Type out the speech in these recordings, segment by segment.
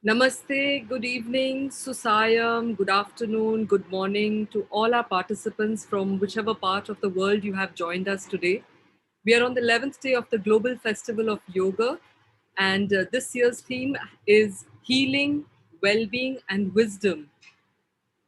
Namaste, good evening, Susayam, good afternoon, good morning to all our participants from whichever part of the world you have joined us today. We are on the 11th day of the Global Festival of Yoga, and this year's theme is healing, well being, and wisdom.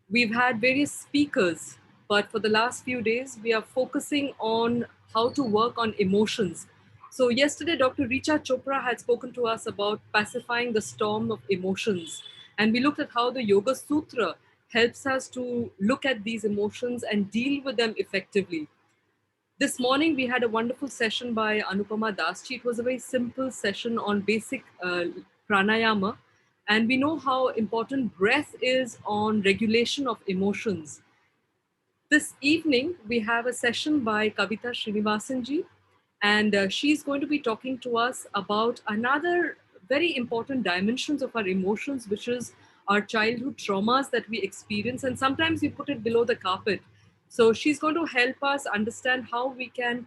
We've had various speakers, but for the last few days, we are focusing on how to work on emotions. So, yesterday, Dr. Richa Chopra had spoken to us about pacifying the storm of emotions. And we looked at how the Yoga Sutra helps us to look at these emotions and deal with them effectively. This morning, we had a wonderful session by Anupama Dasji. It was a very simple session on basic pranayama. And we know how important breath is on regulation of emotions. This evening, we have a session by Kavita Srinivasan ji, and she's going to be talking to us about another very important dimensions of our emotions, which is our childhood traumas that we experience, and sometimes we put it below the carpet. So she's going to help us understand how we can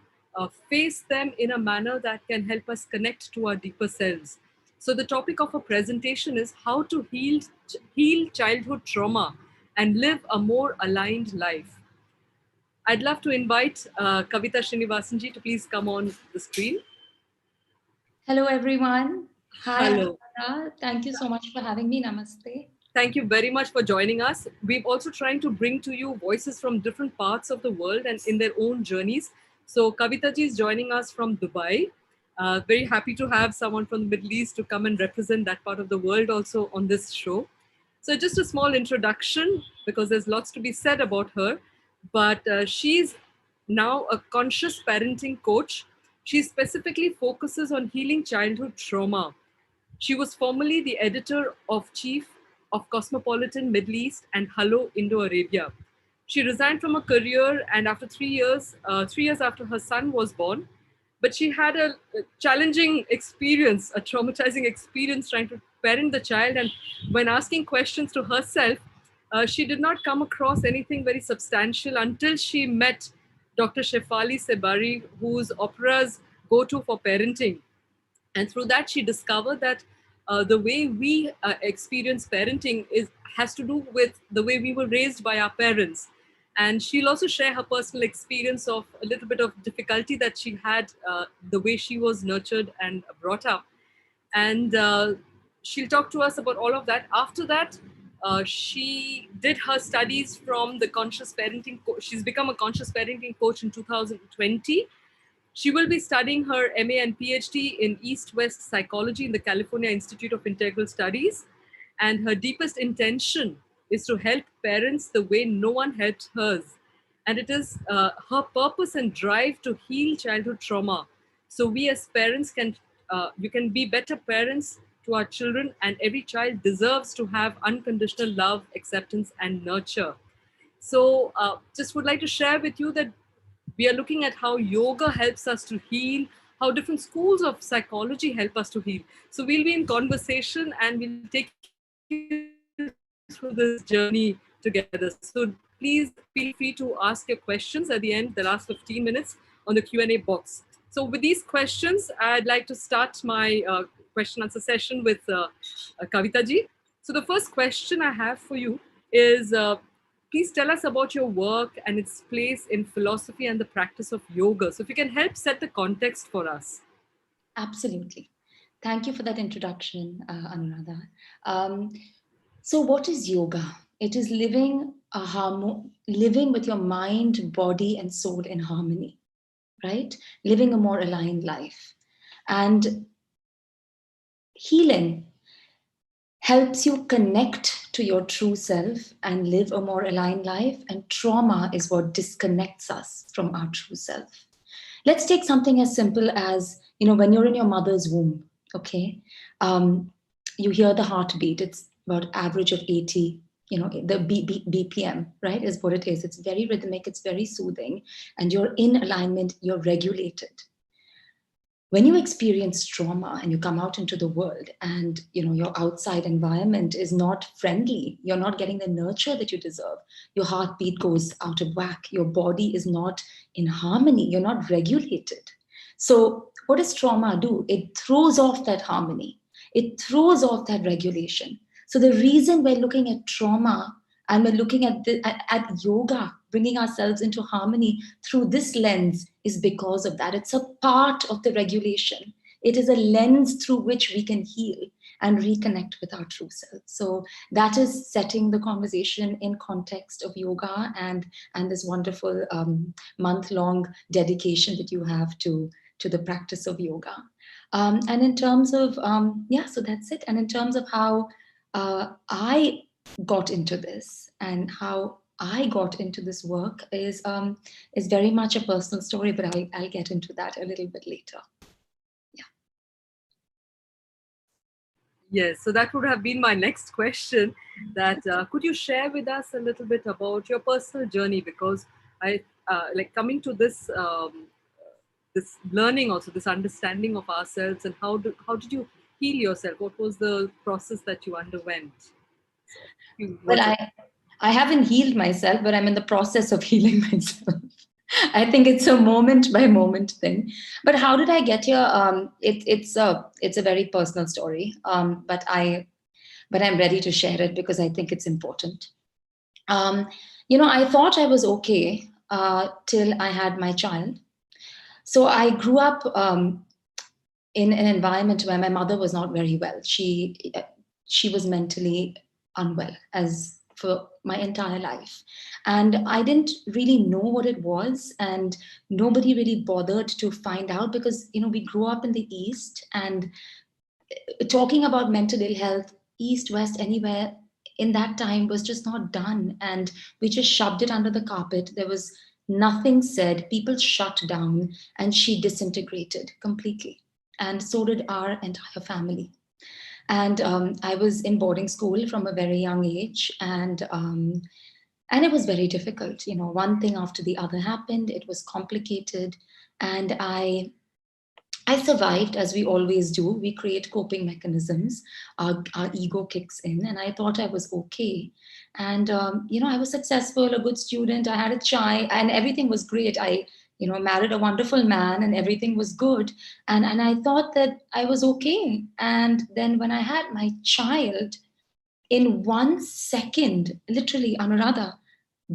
face them in a manner that can help us connect to our deeper selves. So the topic of her presentation is how to heal childhood trauma and live a more aligned life. I'd love to invite Kavita Srinivasanji to please come on the screen. Hello, everyone. Hi, Hello. Anuradha. Thank you so much for having me. Namaste. Thank you very much for joining us. We've also trying to bring to you voices from different parts of the world and in their own journeys. So Kavita ji is joining us from Dubai. Very happy to have someone from the Middle East to come and represent that part of the world also on this show. So just a small introduction because there's lots to be said about her. But she's now a conscious parenting coach. She specifically focuses on healing childhood trauma. She was formerly the editor of chief of Cosmopolitan Middle East and Hello Indo Arabia. She resigned from her career, and after 3 years, 3 years after her son was born, but she had a challenging experience, a traumatizing experience trying to parent the child. And when asking questions to herself, she did not come across anything very substantial until she met Dr. Shefali Sebari, whose operas go to for parenting. And through that she discovered that the way we experience parenting is has to do with the way we were raised by our parents. And she'll also share her personal experience of a little bit of difficulty that she had, the way she was nurtured and brought up. And she'll talk to us about all of that. After that, she did her studies from the conscious parenting she's become a conscious parenting coach in 2020. She will be studying her MA and PhD in East West Psychology in the California Institute of Integral Studies. And her deepest intention is to help parents the way no one helped hers. And it is her purpose and drive to heal childhood trauma. So we as parents you can be better parents to our children, and every child deserves to have unconditional love, acceptance, and nurture. So, just would like to share with you that we are looking at how yoga helps us to heal, how different schools of psychology help us to heal. So, we'll be in conversation and we'll take you through this journey together. So, please feel free to ask your questions at the end, the last 15 minutes, on the Q&A box. So, with these questions, I'd like to start my question answer session with Kavita ji. So, the first question I have for you is please tell us about your work and its place in philosophy and the practice of yoga. So, if you can help set the context for us. Absolutely. Thank you for that introduction, Anuradha. So, what is yoga? It is living with your mind, body, and soul in harmony, right? Living a more aligned life. And healing helps you connect to your true self and live a more aligned life. And trauma is what disconnects us from our true self. Let's take something as simple as, when you're in your mother's womb, okay? You hear the heartbeat, it's about average of 80. the BPM, right, is what it is. It's very rhythmic, it's very soothing, and you're in alignment, you're regulated. When you experience trauma and you come out into the world, and your outside environment is not friendly, you're not getting the nurture that you deserve, your heartbeat goes out of whack, your body is not in harmony, you're not regulated. So what does trauma do? It throws off that harmony, it throws off that regulation. So the reason we're looking at trauma, and we're looking at yoga, bringing ourselves into harmony through this lens, is because of that. It's a part of the regulation. It is a lens through which we can heal and reconnect with our true self. So that is setting the conversation in context of yoga, and this wonderful month-long dedication that you have to the practice of yoga. And in terms of so that's it. And in terms of how I got into this, and how I got into this work is very much a personal story, but I'll get into that a little bit later. Yeah. Yes, so that would have been my next question. That could you share with us a little bit about your personal journey? Because I like coming to this learning, also this understanding of ourselves, and how did you heal yourself? What was the process that you underwent? So, few Well, words of I haven't healed myself, but I'm in the process of healing myself. I think it's a moment by moment thing. But how did I get here? It's a very personal story. But I'm ready to share it because I think it's important. Um, I thought I was okay till I had my child. So I grew up in an environment where my mother was not very well. She was mentally unwell as for my entire life, and I didn't really know what it was, and nobody really bothered to find out, because we grew up in the East, and talking about mental ill health, East, West, anywhere, in that time was just not done, and we just shoved it under the carpet. There was nothing said, people shut down, and she disintegrated completely, and so did our entire family. And I was in boarding school from a very young age, and it was very difficult. One thing after the other happened, it was complicated, and I survived, as we always do. We create coping mechanisms. Our ego kicks in, and I thought I was okay. And I was successful, a good student. I had a child, and everything was great. I, married a wonderful man, and everything was good. And I thought that I was okay. And then when I had my child, in 1 second, literally, Anuradha,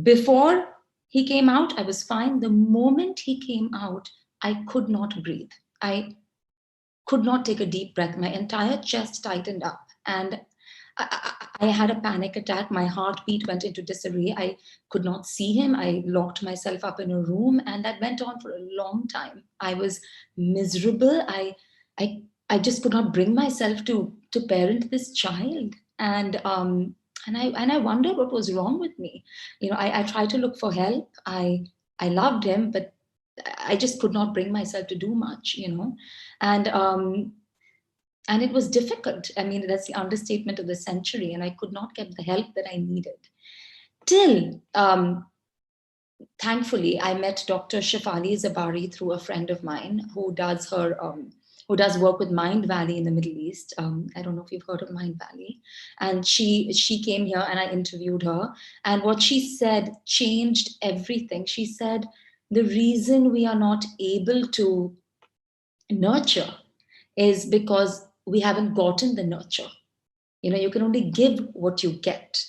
before he came out, I was fine. The moment he came out, I could not breathe. I could not take a deep breath. My entire chest tightened up, and I had a panic attack. My heartbeat went into disarray. I could not see him. I locked myself up in a room, and that went on for a long time. I was miserable. I, I just could not bring myself to parent this child, and I wondered what was wrong with me. I tried to look for help. I loved him, but I just could not bring myself to do much. And and it was difficult. I mean, that's the understatement of the century, and I could not get the help that I needed. Till, thankfully, I met Dr. Shafali Zabari through a friend of mine who does work with Mind Valley in the Middle East. I don't know if you've heard of Mind Valley. And she came here, and I interviewed her. And what she said changed everything. She said, the reason we are not able to nurture is because we haven't gotten the nurture. You can only give what you get.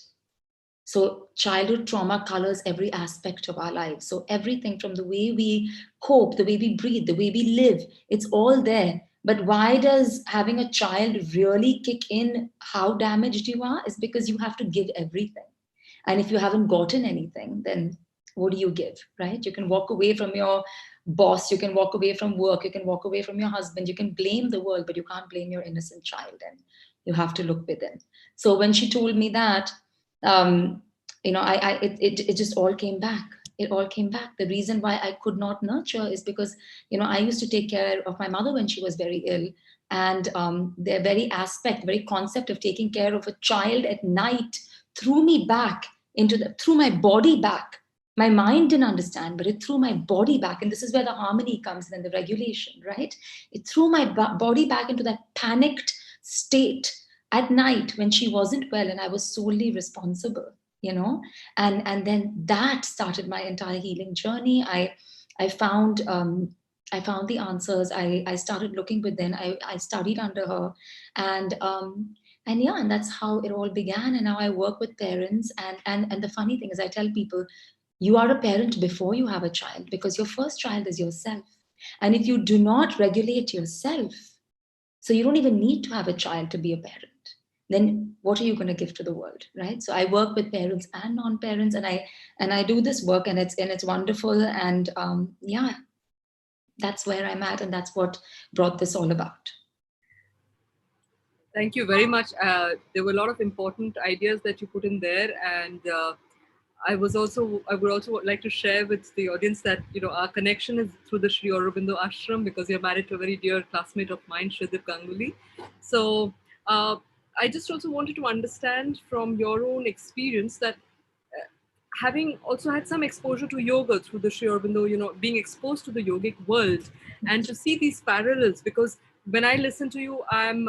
So childhood trauma colors every aspect of our lives. So everything from the way we cope, the way we breathe, the way we live, it's all there. But why does having a child really kick in how damaged you are? Is because you have to give everything. And if you haven't gotten anything, then what do you give, right? You can walk away from your boss, you can walk away from work, you can walk away from your husband, you can blame the world, but you can't blame your innocent child, and you have to look within. So when she told me that, um, it just all came back. It all came back. The reason why I could not nurture is because, I used to take care of my mother when she was very ill. And the very concept of taking care of a child at night threw me back threw my body back. My mind didn't understand, but it threw my body back. And this is where the harmony comes in and the regulation, right? It threw my body back into that panicked state at night when she wasn't well and I was solely responsible, you know? And then that started my entire healing journey. I found I found the answers. I started looking within. I studied under her, and yeah, and that's how it all began. And now I work with parents, and the funny thing is, I tell people, you are a parent before you have a child because your first child is yourself, and if you do not regulate yourself, so you don't even need to have a child to be a parent. Then what are you going to give to the world, right? So I work with parents and non-parents, and I do this work, and it's wonderful, and yeah, that's where I'm at, and that's what brought this all about. Thank you very much. There were a lot of important ideas that you put in there, and I would also like to share with the audience that our connection is through the Sri Aurobindo Ashram because you're married to a very dear classmate of mine, Shridip Ganguly. So I just also wanted to understand from your own experience that having also had some exposure to yoga through the Sri Aurobindo, being exposed to the yogic world and to see these parallels, because when I listen to you, I'm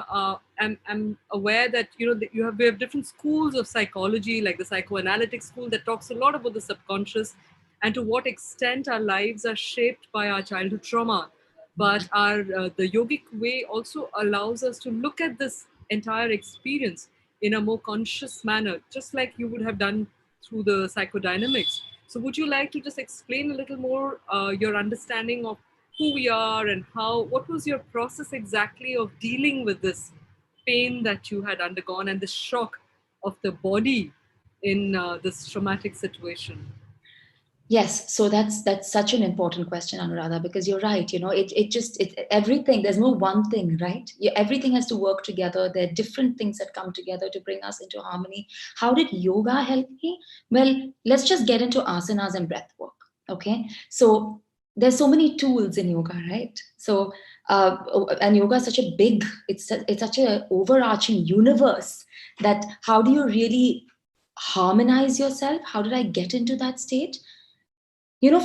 aware that that we have different schools of psychology, like the psychoanalytic school that talks a lot about the subconscious and to what extent our lives are shaped by our childhood trauma. But our the yogic way also allows us to look at this entire experience in a more conscious manner, just like you would have done through the psychodynamics. So, would you like to just explain a little more your understanding of who we are and what was your process exactly of dealing with this pain that you had undergone and the shock of the body in this traumatic situation? Yes, so that's such an important question, Anuradha, because you're right. It everything. There's no one thing, right? Everything has to work together. There are different things that come together to bring us into harmony. How did yoga help me? Well, let's just get into asanas and breath work. Okay, so there's so many tools in yoga, right? So and yoga is such a big. It's such a overarching universe that how do you really harmonize yourself? How did I get into that state?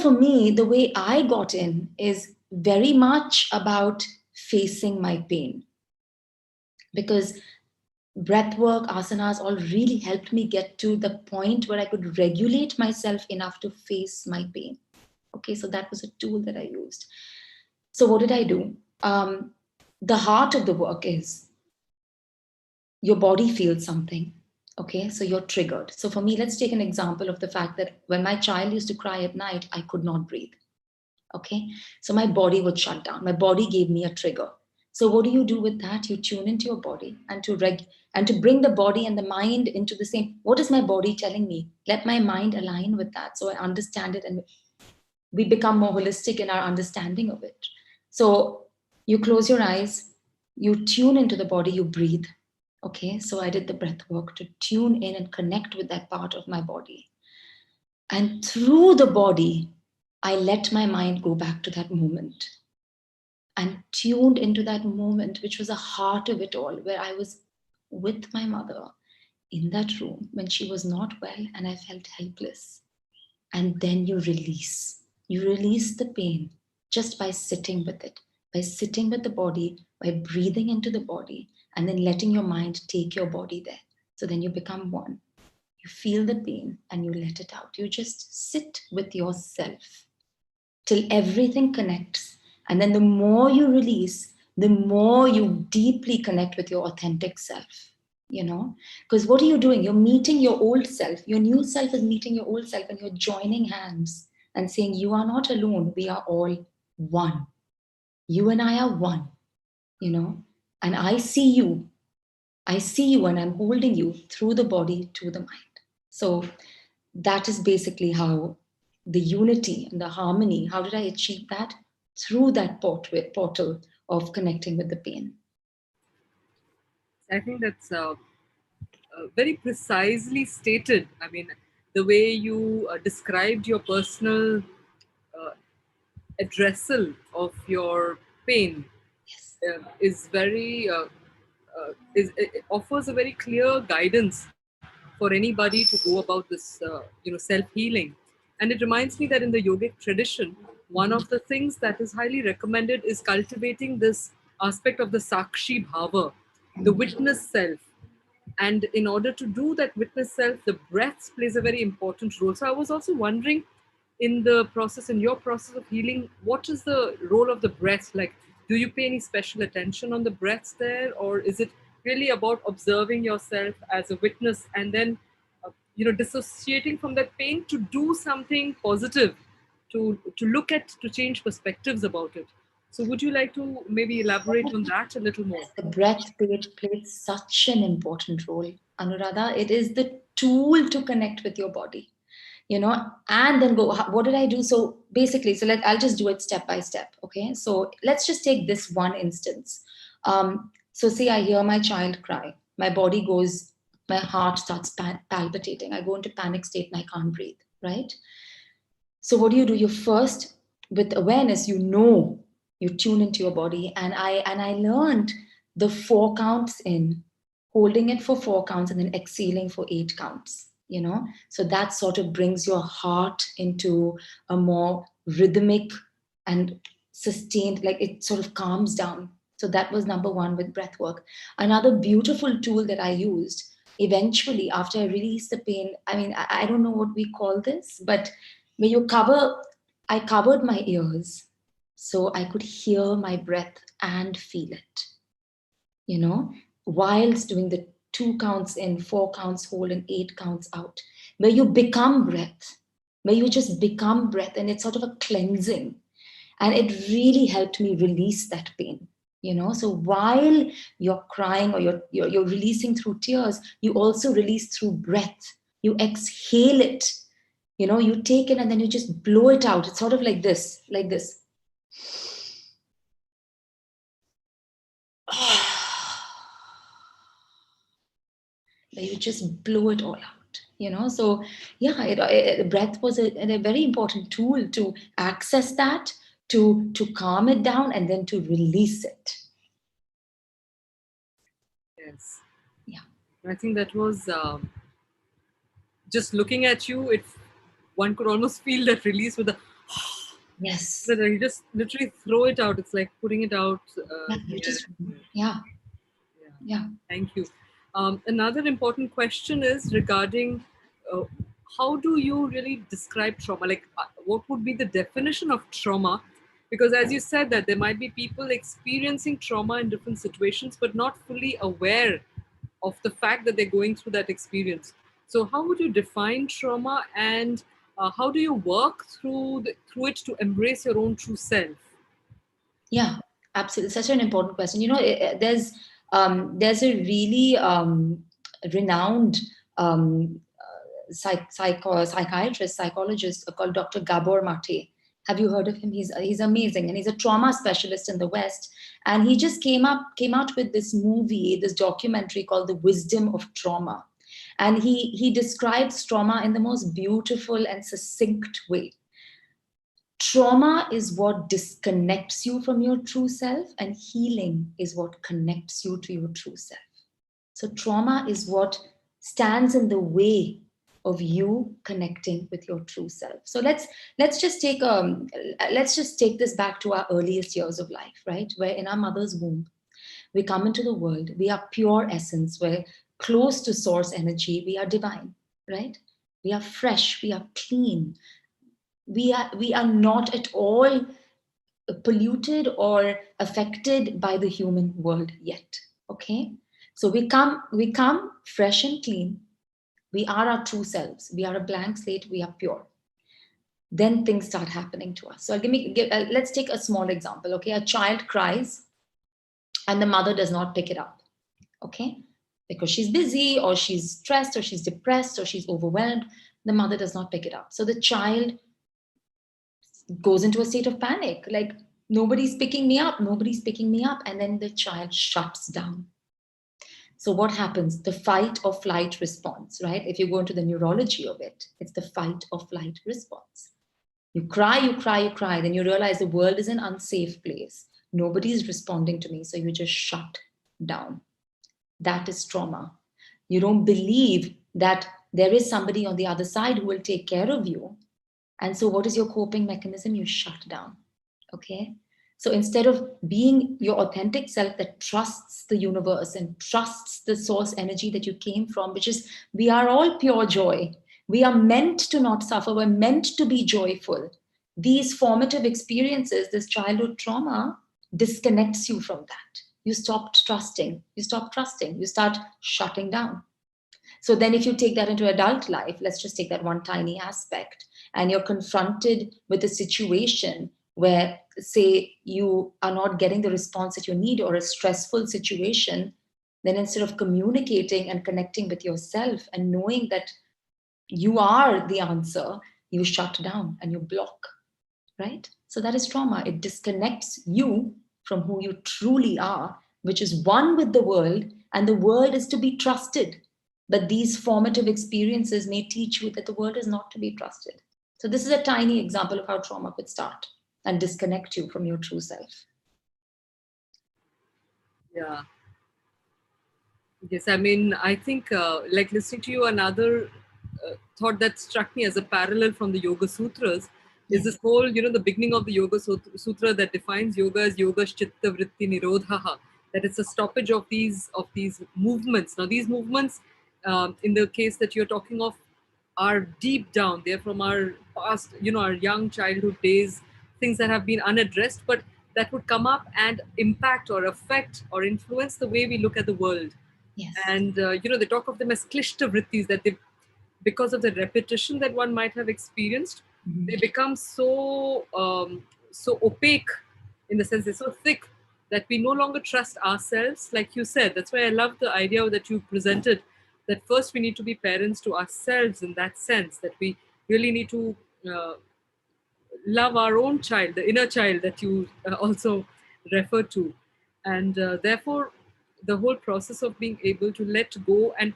For me, the way I got in is very much about facing my pain because breath work, asanas all really helped me get to the point where I could regulate myself enough to face my pain. Okay, so that was a tool that I used. So, what did I do? The heart of the work is your body feels something. Okay, so you're triggered. So, for me, let's take an example of the fact that when my child used to cry at night, I could not breathe. Okay, so my body would shut down. My body gave me a trigger. So what do you do with that? You tune into your body and to bring the body and the mind into the same. What is my body telling me? Let my mind align with that so I understand it, and we become more holistic in our understanding of it. So you close your eyes, you tune into the body, you breathe. Okay, so I did the breath work to tune in and connect with that part of my body. And through the body, I let my mind go back to that moment and tuned into that moment, which was the heart of it all, where I was with my mother in that room when she was not well and I felt helpless. And then you release. You release the pain just by sitting with it, by sitting with the body, by breathing into the body, and then letting your mind take your body there. So then you become one. You feel the pain and you let it out. You just sit with yourself till everything connects. And then the more you release, the more you deeply connect with your authentic self. Because what are you doing? You're meeting your old self. Your new self is meeting your old self, and you're joining hands and saying, you are not alone. We are all one. You and I are one, and I see you. I see you, and I'm holding you through the body to the mind. So that is basically how the unity and the harmony, how did I achieve that? Through that portal of connecting with the pain. I think that's very precisely stated. I mean, the way you described your personal addressal of your pain Yes. is very it offers a very clear guidance for anybody to go about this, self-healing. And it reminds me that in the yogic tradition, one of the things that is highly recommended is cultivating this aspect of the sakshi bhava, the witness self. And in order to do that witness self, the breath plays a very important role. So I was also wondering, in your process of healing, what is the role of the breath? Like, do you pay any special attention on the breaths there, or is it really about observing yourself as a witness and then, dissociating from that pain to do something positive, to look at, to change perspectives about it? So would you like to maybe elaborate on that a little more? The breath plays such an important role, Anuradha. It is the tool to connect with your body, and then go, what did I do? So basically, I'll just do it step by step. Okay. So let's just take this one instance. So say I hear my child cry, my heart starts palpitating. I go into panic state and I can't breathe. Right. So what do? You first, with awareness, you tune into your body. And I learned the 4 counts in, holding it for 4 counts and then exhaling for 8 counts. So that sort of brings your heart into a more rhythmic and sustained, like it sort of calms down. So that was number one with breath work. Another beautiful tool that I used eventually after I released the pain. I mean, I don't know what we call this, but when I covered my ears so I could hear my breath and feel it, whilst doing the 2 counts in, 4 counts hold, and 8 counts out, where you become breath, where you just become breath, and it's sort of a cleansing. And it really helped me release that pain. So while you're crying, or you're releasing through tears, you also release through breath. You exhale it. You take it and then you just blow it out. It's sort of like this, like this. You just blow it all out. So yeah, breath was a very important tool to access that, to calm it down, and then to release it. Yes. Yeah. I think that was, just looking at you, it one could almost feel that release with the Yes. that you just literally throw it out. It's like putting it out Yeah, in you the air. just, yeah. Yeah. Yeah. Thank you. Another important question is regarding, uh, how do you really describe trauma? Like, what would be the definition of trauma? Because as you said, that there might be people experiencing trauma in different situations, but not fully aware of the fact that they're going through that experience. So, how would you define trauma, and how do you work through it to embrace your own true self? Yeah, absolutely. Such an important question. There's a really renowned psychiatrist, psychologist called Dr. Gabor Mate. Have you heard of him? He's amazing, and he's a trauma specialist in the West. And he just came out with this documentary called The Wisdom of Trauma. And he describes trauma in the most beautiful and succinct way. Trauma is what disconnects you from your true self, and healing is what connects you to your true self. So, trauma is what stands in the way of you connecting with your true self. So let's just take this back to our earliest years of life, right? Where in our mother's womb, we come into the world, we are pure essence, we're close to source energy, we are divine, right? We are fresh, we are clean, we are not at all polluted or affected by the human world yet. Okay, so we come fresh and clean. We are our true selves. We are a blank slate. We are pure. Then things start happening to us. So let's take a small example. Okay, a child cries and the mother does not pick it up. Okay, because she's busy, or she's stressed, or she's depressed, or she's overwhelmed. The mother does not pick it up. So the child goes into a state of panic, like, nobody's picking me up, nobody's picking me up. And then the child shuts down. So what happens? The fight or flight response, right? If you go into the neurology of it, it's the fight or flight response. You cry, you cry, you cry, then you realize the world is an unsafe place, nobody's responding to me, so you just shut down. That is trauma. You don't believe that there is somebody on the other side who will take care of you. And so what is your coping mechanism? You shut down. Okay. So instead of being your authentic self that trusts the universe and trusts the source energy that you came from, which is, we are all pure joy. We are meant to not suffer. We're meant to be joyful. These formative experiences, this childhood trauma, disconnects you from that. You stopped trusting. You stop trusting. You start shutting down. So then, if you take that into adult life, let's just take that one tiny aspect, and you're confronted with a situation where, say, you are not getting the response that you need, or a stressful situation, then instead of communicating and connecting with yourself and knowing that you are the answer, you shut down and you block, right? So that is trauma. It disconnects you from who you truly are, which is one with the world, and the world is to be trusted. But these formative experiences may teach you that the world is not to be trusted. So this is a tiny example of how trauma could start and disconnect you from your true self. Yeah. Yes, I mean, I think like listening to you, another thought that struck me as a parallel from the Yoga Sutras is Yes. this whole, the beginning of the Yoga Sutra that defines yoga as yoga chitta vritti nirodhaha, that it's a stoppage of these movements. Now, these movements, in the case that you're talking of, are deep down. They're from our past, our young childhood days, things that have been unaddressed, but that would come up and impact or affect or influence the way we look at the world. Yes. And they talk of them as klishta vrittis, that they, because of the repetition that one might have experienced, they Mhm. become so opaque, in the sense they're so thick that we no longer trust ourselves. Like you said, that's why I love the idea that you presented, that first we need to be parents to ourselves, in that sense that we really need to uh, love our own child, the inner child that you also refer to. And therefore, the whole process of being able to let go. And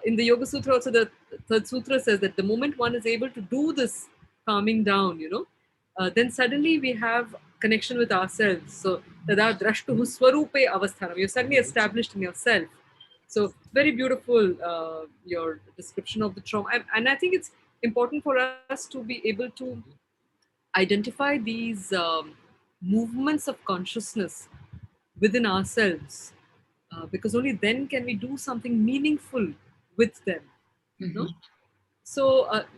in the Yoga Sutra, also, the third sutra says that the moment one is able to do this calming down, then suddenly we have connection with ourselves. So, tada drashtuhu swarupe avasthanam. You're suddenly established in yourself. So, very beautiful, your description of the trauma. And I think it's important for us to be able to identify these movements of consciousness within ourselves, because only then can we do something meaningful with them. No? Mhm. So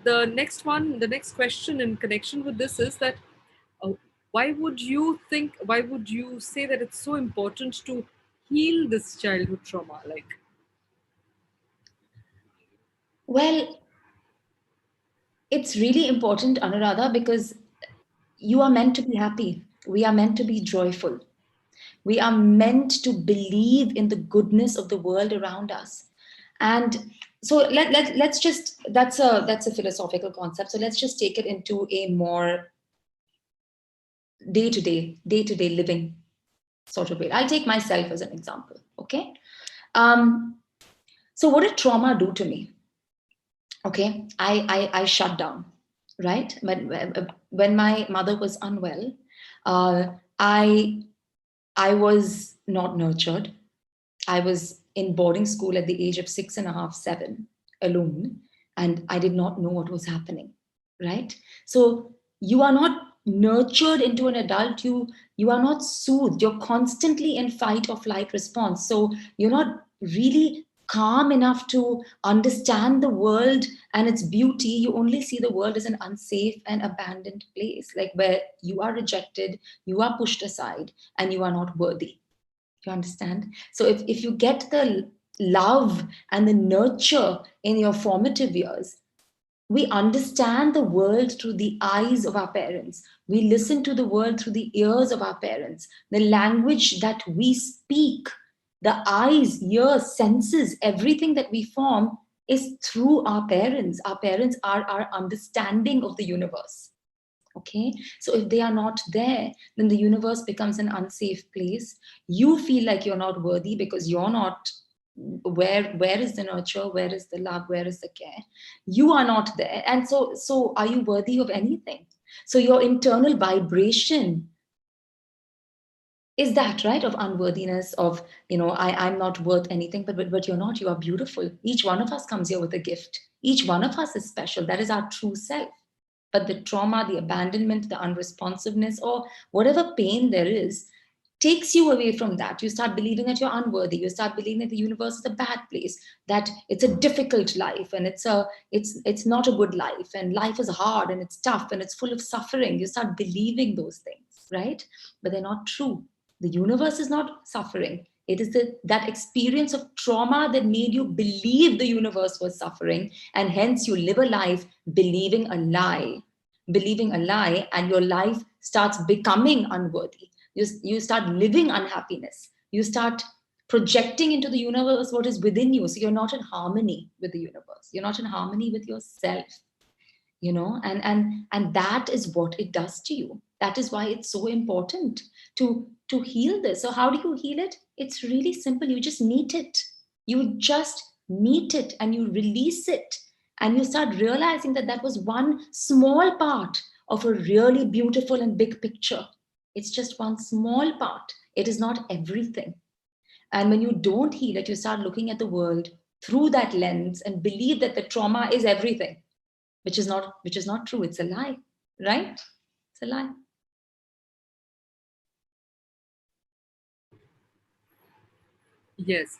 the next question in connection with this is that, uh, why would you say that it's so important to heal this childhood trauma? Like, Well, it's really important, Anuradha, because you are meant to be happy. We are meant to be joyful. We are meant to believe in the goodness of the world around us. And so let's just, that's a philosophical concept. So let's just take it into a more day-to-day living sort of way. I'll take myself as an example. Okay. Um, so what did trauma do to me? Okay. I shut down, right? When my mother was unwell, uh, I I was not nurtured. I was in boarding school at the age of 6.5, 7, alone, and I did not know what was happening. Right? So you are not nurtured into an adult. You are not soothed. You're constantly in fight or flight response. So you're not really calm enough to understand the world and its beauty. You only see the world as an unsafe and abandoned place, like where you are rejected, you are pushed aside, and you are not worthy. You understand? So if you get the love and the nurture in your formative years, we understand the world through the eyes of our parents. We listen to the world through the ears of our parents. The language that we speak, the eyes, ears, senses, everything that we form is through our parents. Our parents are our understanding of the universe. Okay, so if they are not there, then the universe becomes an unsafe place. You feel like you're not worthy because you're not. Where is the nurture? Where is the love? Where is the care? You are not there. And so are you worthy of anything? So your internal vibration is that right, of unworthiness, of, I'm not worth anything, but you're not, you are beautiful. Each one of us comes here with a gift. Each one of us is special. That is our true self. But the trauma, the abandonment, the unresponsiveness, or whatever pain there is, takes you away from that. You start believing that you're unworthy. You start believing that the universe is a bad place, that it's a difficult life, and it's not a good life, and life is hard and it's tough and it's full of suffering. You start believing those things, right? But they're not true. The universe is not suffering. It is that experience of trauma that made you believe the universe was suffering, and hence you live a life believing a lie, and your life starts becoming unworthy. You start living unhappiness. You start projecting into the universe what is within you. So you're not in harmony with the universe. You're not in harmony with yourself, and that is what it does to you. That is why it's so important to heal this. So how do you heal it? It's really simple. You just meet it. You just meet it and you release it, and you start realizing that that was one small part of a really beautiful and big picture. It's just one small part. It is not everything. And when you don't heal it, you start looking at the world through that lens and believe that the trauma is everything, which is not true. It's a lie, right? It's a lie. Yes.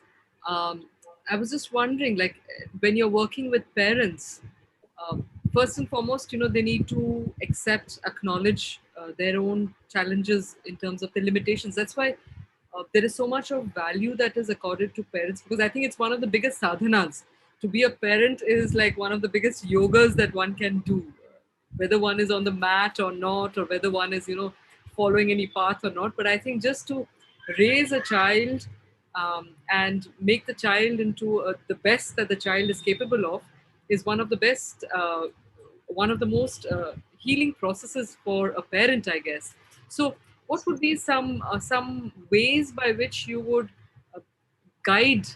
Um, I was just wondering, like, when you're working with parents, first and foremost, they need to accept, acknowledge their own challenges in terms of the limitations. That's why there is so much of value that is accorded to parents, because I think it's one of the biggest sadhanas. To be a parent is like one of the biggest yogas that one can do, whether one is on the mat or not, or whether one is, following any path or not. But I think just to raise a child, and make the child into the best that the child is capable of, is one of the best, one of the most healing processes for a parent, I guess. So, what would be some ways by which you would uh, guide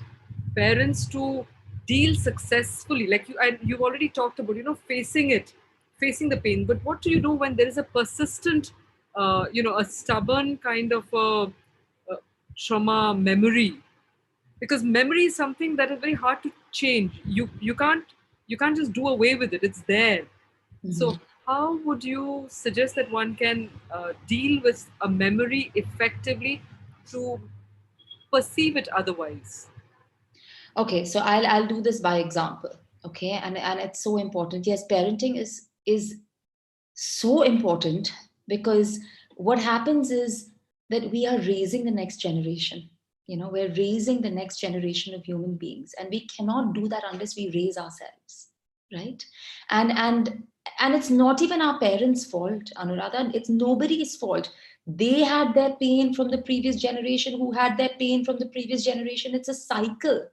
parents to deal successfully, like you've already talked about, facing it, facing the pain, but what do you do when there is a persistent, a stubborn kind of a trauma memory, because memory is something that is very hard to change. You can't just do away with it. It's there. So Mhm. how would you suggest that one can deal with a memory effectively to perceive it otherwise? Okay, so I'll do this by example. Okay, and it's so important. Yes, parenting is so important, because what happens is that we are raising the next generation. We're raising the next generation of human beings, and we cannot do that unless we raise ourselves, right? And and and it's not even our parents' fault, Anuradha. It's nobody's fault. They had their pain from the previous generation, who had their pain from the previous generation. It's a cycle.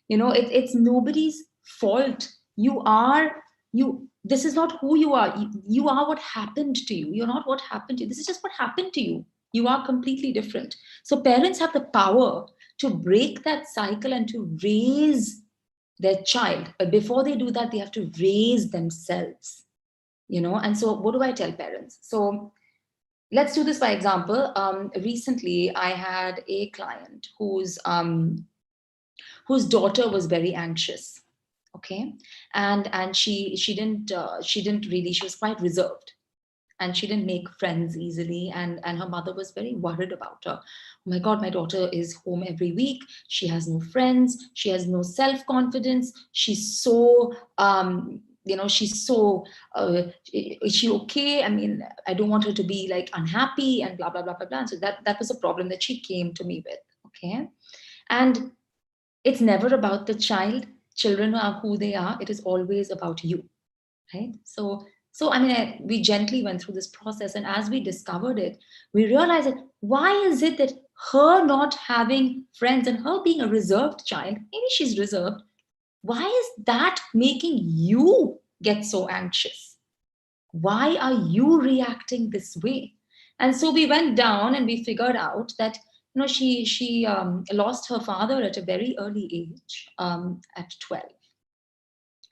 It's nobody's fault. You this is not who you are. You are what happened to you. You're not what happened to you. This is just what happened to you. You are completely different. So parents have the power to break that cycle and to raise their child. But before they do that, they have to raise themselves. And so what do I tell parents? So let's do this by example. Recently I had a client whose daughter was very anxious. Okay. And she didn't really, she was quite reserved, and she didn't make friends easily, and her mother was very worried about her. Oh my god, my daughter is home every week, she has no friends, she has no self confidence, she's so she's so is she okay? I mean, I don't want her to be like unhappy and blah blah blah blah blah. So that was a problem that she came to me with. Okay. And it's never about the child. Children are who they are. It is always about you, right? So I mean, we gently went through this process, and as we discovered it, we realized that why is it that her not having friends and her being a reserved child, maybe she's reserved, why is that making you get so anxious? Why are you reacting this way? And so we went down and we figured out that she lost her father at a very early age, at 12.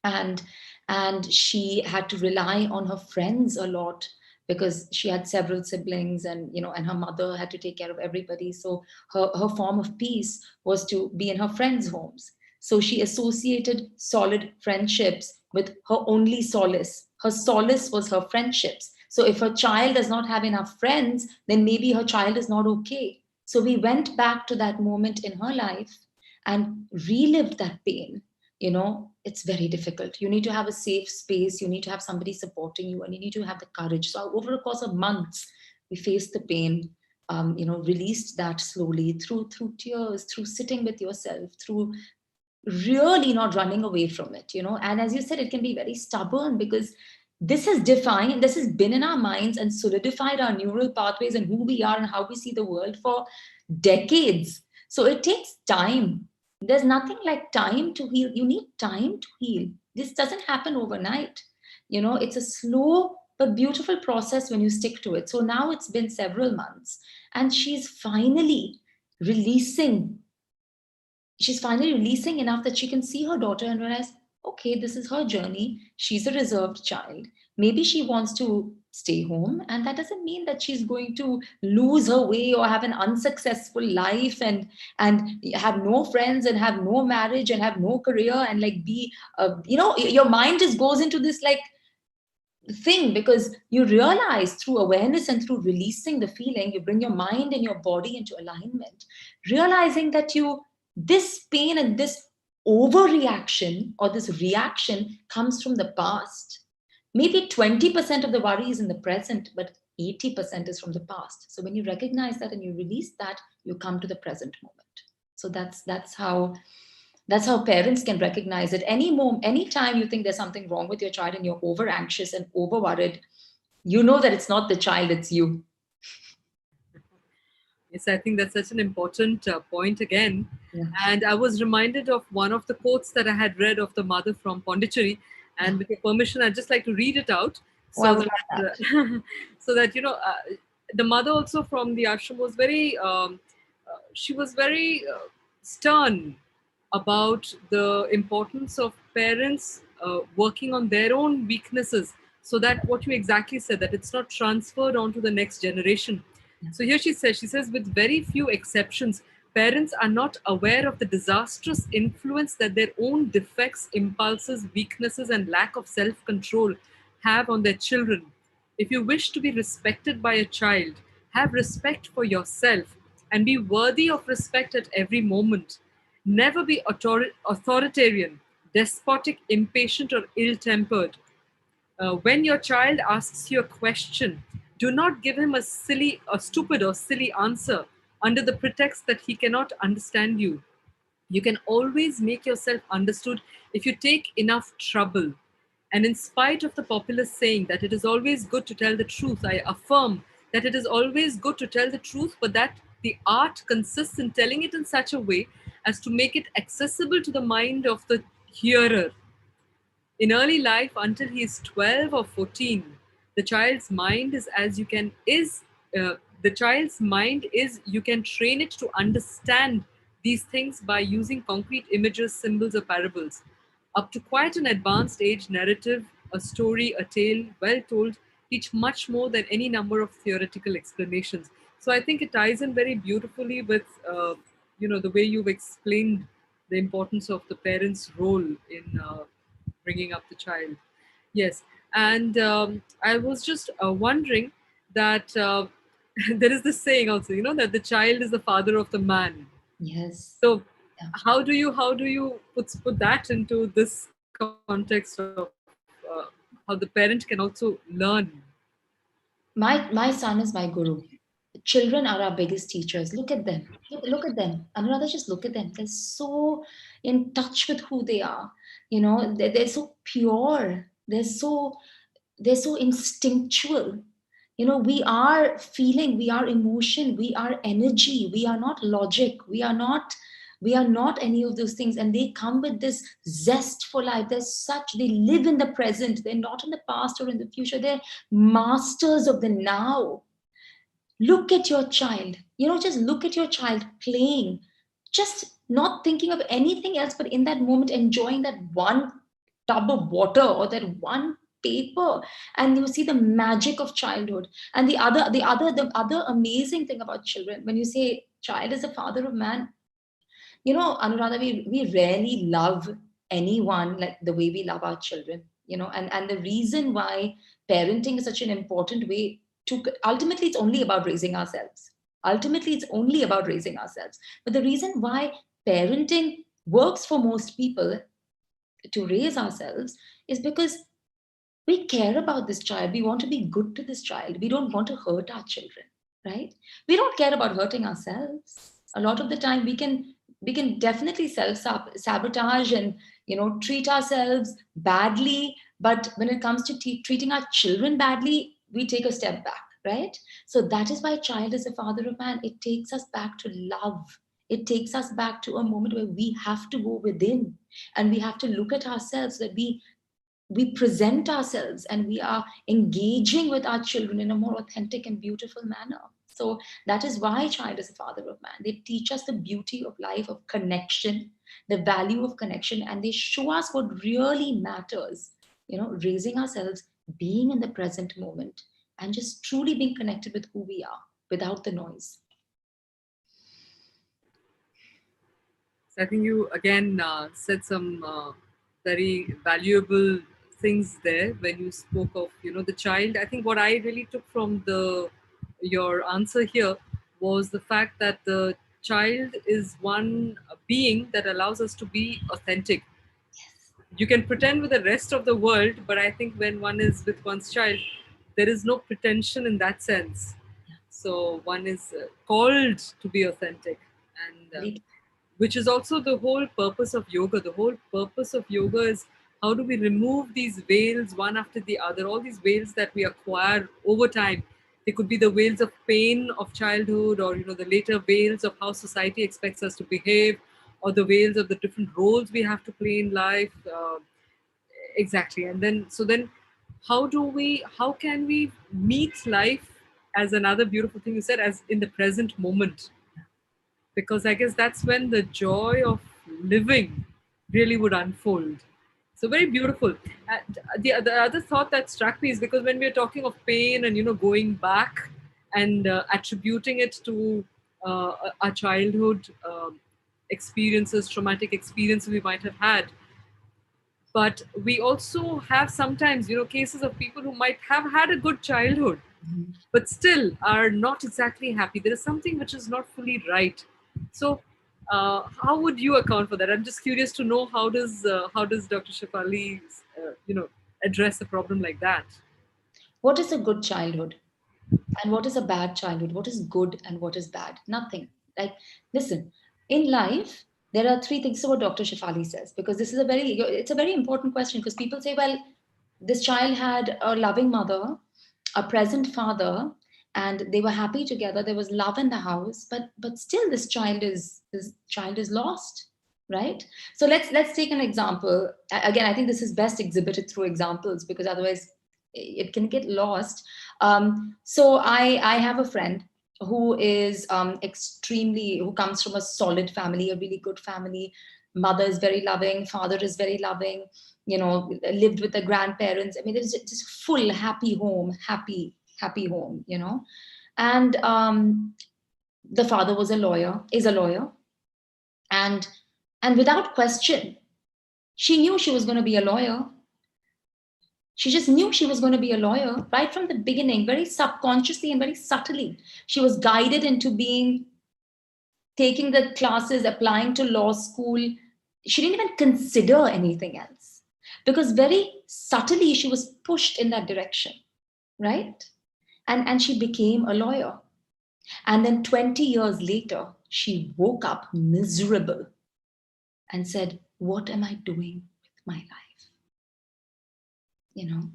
and and she had to rely on her friends a lot because she had several siblings, and and her mother had to take care of everybody. So her form of peace was to be in her friends' homes. So she associated solid friendships with her only solace. Her solace was her friendships. So if her child does not have enough friends, then maybe her child is not okay. So we went back to that moment in her life and relived that pain. It's very difficult. You need to have a safe space, you need to have somebody supporting you, and you need to have the courage. So over the course of months, we faced the pain, released that slowly through tears, through sitting with yourself, through really not running away from it. And as you said, it can be very stubborn, because this has been in our minds and solidified our neural pathways and who we are and how we see the world for decades. So it takes time. There's nothing like time to heal. You need time to heal. This doesn't happen overnight. It's a slow but beautiful process when you stick to it. So now it's been several months, and releasing she's finally releasing enough that she can see her daughter and realize, okay, this is her journey. She's a reserved child. Maybe she wants to stay home, and that doesn't mean that she's going to lose her way or have an unsuccessful life, and have no friends and have no marriage and have no career, and like be your mind just goes into this like thing, because you realize through awareness and through releasing the feeling, you bring your mind and your body into alignment, realizing that this pain and this overreaction or this reaction comes from the past. Maybe 20% of the worry is in the present, but 80% is from the past. So when you recognize that and you release that, you come to the present moment. So that's how parents can recognize it. Anytime you think there's something wrong with your child and you're over anxious and over worried, you know that it's not the child, it's you. Yes, I think that's such an important point again. Yeah. And I was reminded of one of the quotes that I had read of the mother from Pondicherry. Yeah. And with your permission, I'd just like to read it out Oh, I so would that, love that. so that the mother also from the ashram was very, she was very stern about the importance of parents working on their own weaknesses, so that what you exactly said, that it's not transferred onto the next generation. Yeah. So here she says, with very few exceptions, parents are not aware of the disastrous influence that their own defects, impulses, weaknesses, and lack of self control have on their children. If you wish to be respected by a child, have respect for yourself and be worthy of respect at every moment. Never be authoritarian, despotic, impatient, or ill tempered. When your child asks you a question, do not give him a stupid or silly answer under the pretext that he cannot understand you. You can always make yourself understood if you take enough trouble. And in spite of the popular saying that it is always good to tell the truth, I affirm that it is always good to tell the truth, but that the art consists in telling it in such a way as to make it accessible to the mind of the hearer. In early life, until he is 12 or 14, the child's mind is as you can is the child's mind is you can train it to understand these things by using concrete images, symbols, or parables. Up to quite an advanced age, narrative, a story, a tale, well told, teach much more than any number of theoretical explanations. So I think it ties in very beautifully with the way you've explained the importance of the parents' role in bringing up the child. Yes, and I was just wondering that there is this saying also, that the child is the father of the man. Yes. So Yeah. how do you put that into this context of how the parent can also learn? My son is my guru. Children are our biggest teachers. Look at them. Look at them. Anuradha, just look at them. They're so in touch with who they are. They're so pure. They're so instinctual. We are feeling, we are emotion, we are energy, we are not logic, we are not any of those things, and they come with this zest for life. They live in the present, they're not in the past or in the future, they're masters of the now. Look at your child, just look at your child playing, just not thinking of anything else but in that moment enjoying that one tub of water or that one paper, and you see the magic of childhood. And the other amazing thing about children, when you say child is the father of man, Anuradha, we rarely love anyone like the way we love our children, and the reason why parenting is such an important way to, ultimately, it's only about raising ourselves. Ultimately, it's only about raising ourselves. But the reason why parenting works for most people to raise ourselves is because we care about this child. We want to be good to this child. We don't want to hurt our children, right? We don't care about hurting ourselves. A lot of the time, we can definitely sabotage and treat ourselves badly. But when it comes to treating our children badly, we take a step back, right? So that is why child is a father of man. It takes us back to love. It takes us back to a moment where we have to go within, and we have to look at ourselves, that we present ourselves and we are engaging with our children in a more authentic and beautiful manner. So that is why child is a father of man. They teach us the beauty of life, of connection, the value of connection, and they show us what really matters. Raising ourselves, being in the present moment, and just truly being connected with who we are without the noise. So I think you again said some very valuable things there when you spoke of the child. I think what I really took from the your answer here was the fact that the child is one being that allows us to be authentic. You can pretend with the rest of the world, but I think when one is with one's child, there is no pretension in that sense. So one is called to be authentic, and Very. which is also the whole purpose of yoga. The whole purpose of yoga is how do we remove these veils one after the other, all these veils that we acquire over time. They could be the veils of pain of childhood, or the later veils of how society expects us to behave, or the veils of the different roles we have to play in life. Exactly. And then how can we meet life, as another beautiful thing you said, as in the present moment, because I guess that's when the joy of living really would unfold. So very beautiful. The other thought that struck me is because when we're talking of pain and going back and attributing it to our childhood experiences, traumatic experiences we might have had, but we also have sometimes cases of people who might have had a good childhood but still are not exactly happy. There is something which is not fully right. So, how would you account for that? I'm just curious to know how does Dr. Shafali, address a problem like that? What is a good childhood? And what is a bad childhood? What is good and what is bad? Nothing. Like, listen, in life, there are three things. So what Dr. Shafali says, because it's a very important question, because people say, well, this child had a loving mother, a present father, and they were happy together. There was love in the house, but still this child is lost, right? So let's take an example. Again, I think this is best exhibited through examples, because otherwise it can get lost. So I have a friend who is who comes from a solid family, a really good family. Mother is very loving, father is very loving, lived with the grandparents. I mean, there's just full happy home, happy home, and the father is a lawyer, and without question, she knew she was going to be a lawyer. She just knew she was going to be a lawyer right from the beginning, very subconsciously and very subtly. She was guided into taking the classes, applying to law school. She didn't even consider anything else, because very subtly she was pushed in that direction, right? And she became a lawyer. And then 20 years later, she woke up miserable and said, "What am I doing with my life?" You know?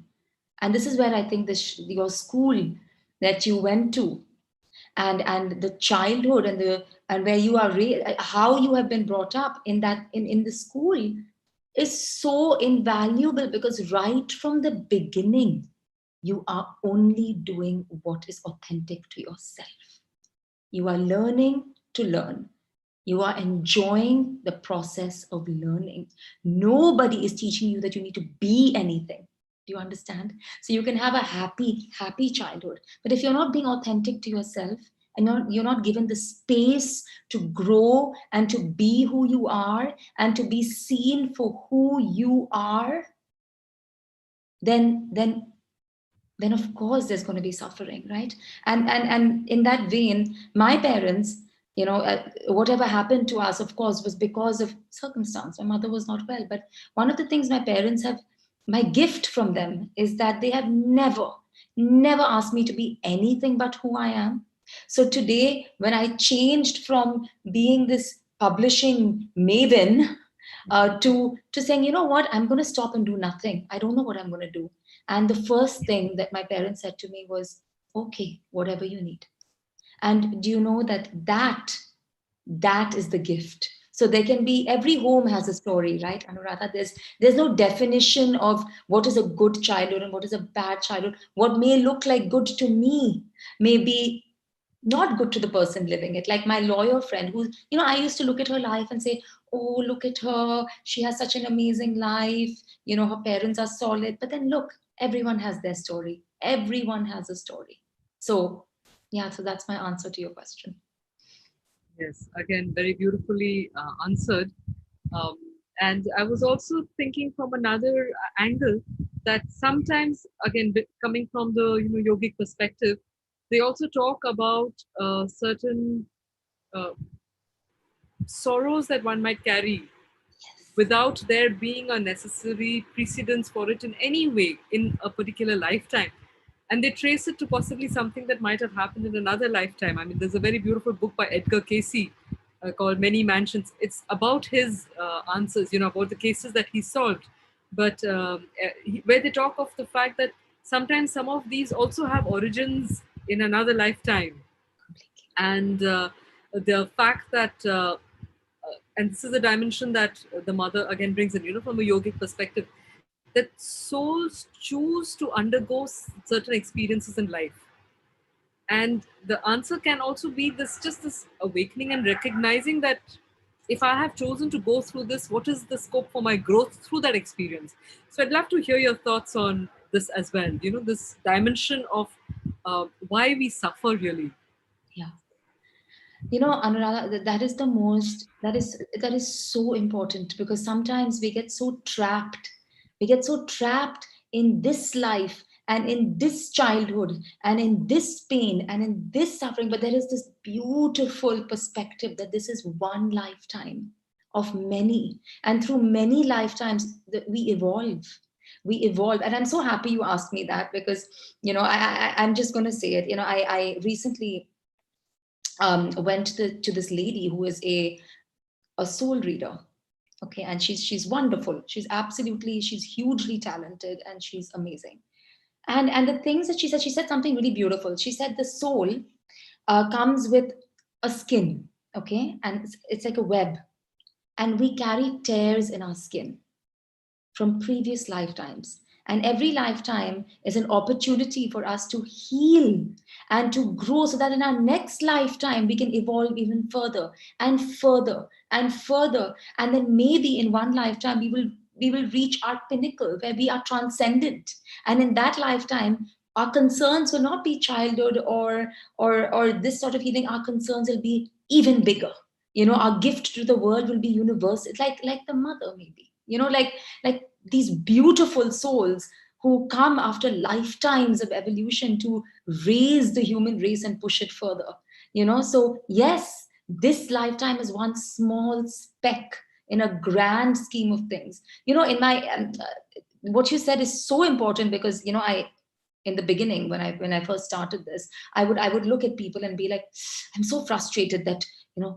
And this is where I think your school that you went to, and the childhood, and where you are how you have been brought up in the school is so invaluable, because right from the beginning you are only doing what is authentic to yourself. You are learning to learn. You are enjoying the process of learning. Nobody is teaching you that you need to be anything. Do you understand? So you can have a happy childhood. But if you're not being authentic to yourself, and you're not given the space to grow and to be who you are and to be seen for who you are, then then then of course there's going to be suffering, right? And in that vein, my parents, whatever happened to us, of course, was because of circumstance. My mother was not well, but one of the things my parents have, my gift from them is that they have never asked me to be anything but who I am. So today, when I changed from being this publishing maven, to saying, you know what, I'm going to stop and do nothing. I don't know what I'm going to do. And the first thing that my parents said to me was, okay, whatever you need. And do you know that is the gift? So there can be, every home has a story, right, Anuradha? There's no definition of what is a good childhood and what is a bad childhood. What may look like good to me may be not good to the person living it. Like my lawyer friend, who, I used to look at her life and say, oh, look at her, she has such an amazing life, her parents are solid. But then look, everyone has their story, everyone has a story. So yeah, so that's my answer to your question. Yes, again, very beautifully answered. Um, and I was also thinking from another angle that sometimes, again, coming from the yogic perspective, they also talk about certain uh, sorrows that one might carry without there being a necessary precedence for it in any way in a particular lifetime. And they trace it to possibly something that might have happened in another lifetime. I mean, there's a very beautiful book by Edgar Casey called Many Mansions. It's about his answers, about the cases that he solved. But where they talk of the fact that sometimes some of these also have origins in another lifetime. Completely. And the fact that and this is a dimension that the mother again brings in, from a yogic perspective, that souls choose to undergo certain experiences in life. And the answer can also be this, just this awakening and recognizing that if I have chosen to go through this, what is the scope for my growth through that experience? So I'd love to hear your thoughts on this as well, this dimension of why we suffer really. Yeah. Anuradha, that is the most, that is so important, because sometimes we get so trapped in this life and in this childhood and in this pain and in this suffering. But there is this beautiful perspective that this is one lifetime of many, and through many lifetimes that we evolve. And I'm so happy you asked me that, because I'm just going to say it. I recently went to this lady who is a soul reader. Okay, and she's wonderful. She's hugely talented, and she's amazing. And the things that she said something really beautiful. She said the soul comes with a skin, okay, and it's like a web, and we carry tears in our skin from previous lifetimes. And every lifetime is an opportunity for us to heal and to grow, so that in our next lifetime we can evolve even further and further and further. And then maybe in one lifetime we will reach our pinnacle where we are transcendent. And in that lifetime, our concerns will not be childhood or this sort of healing. Our concerns will be even bigger. Our gift to the world will be universal. It's like the mother, maybe. Like these beautiful souls who come after lifetimes of evolution to raise the human race and push it further. So yes, this lifetime is one small speck in a grand scheme of things. In my what you said is so important, because I in the beginning, when I first started this, I would look at people and be like, I'm so frustrated that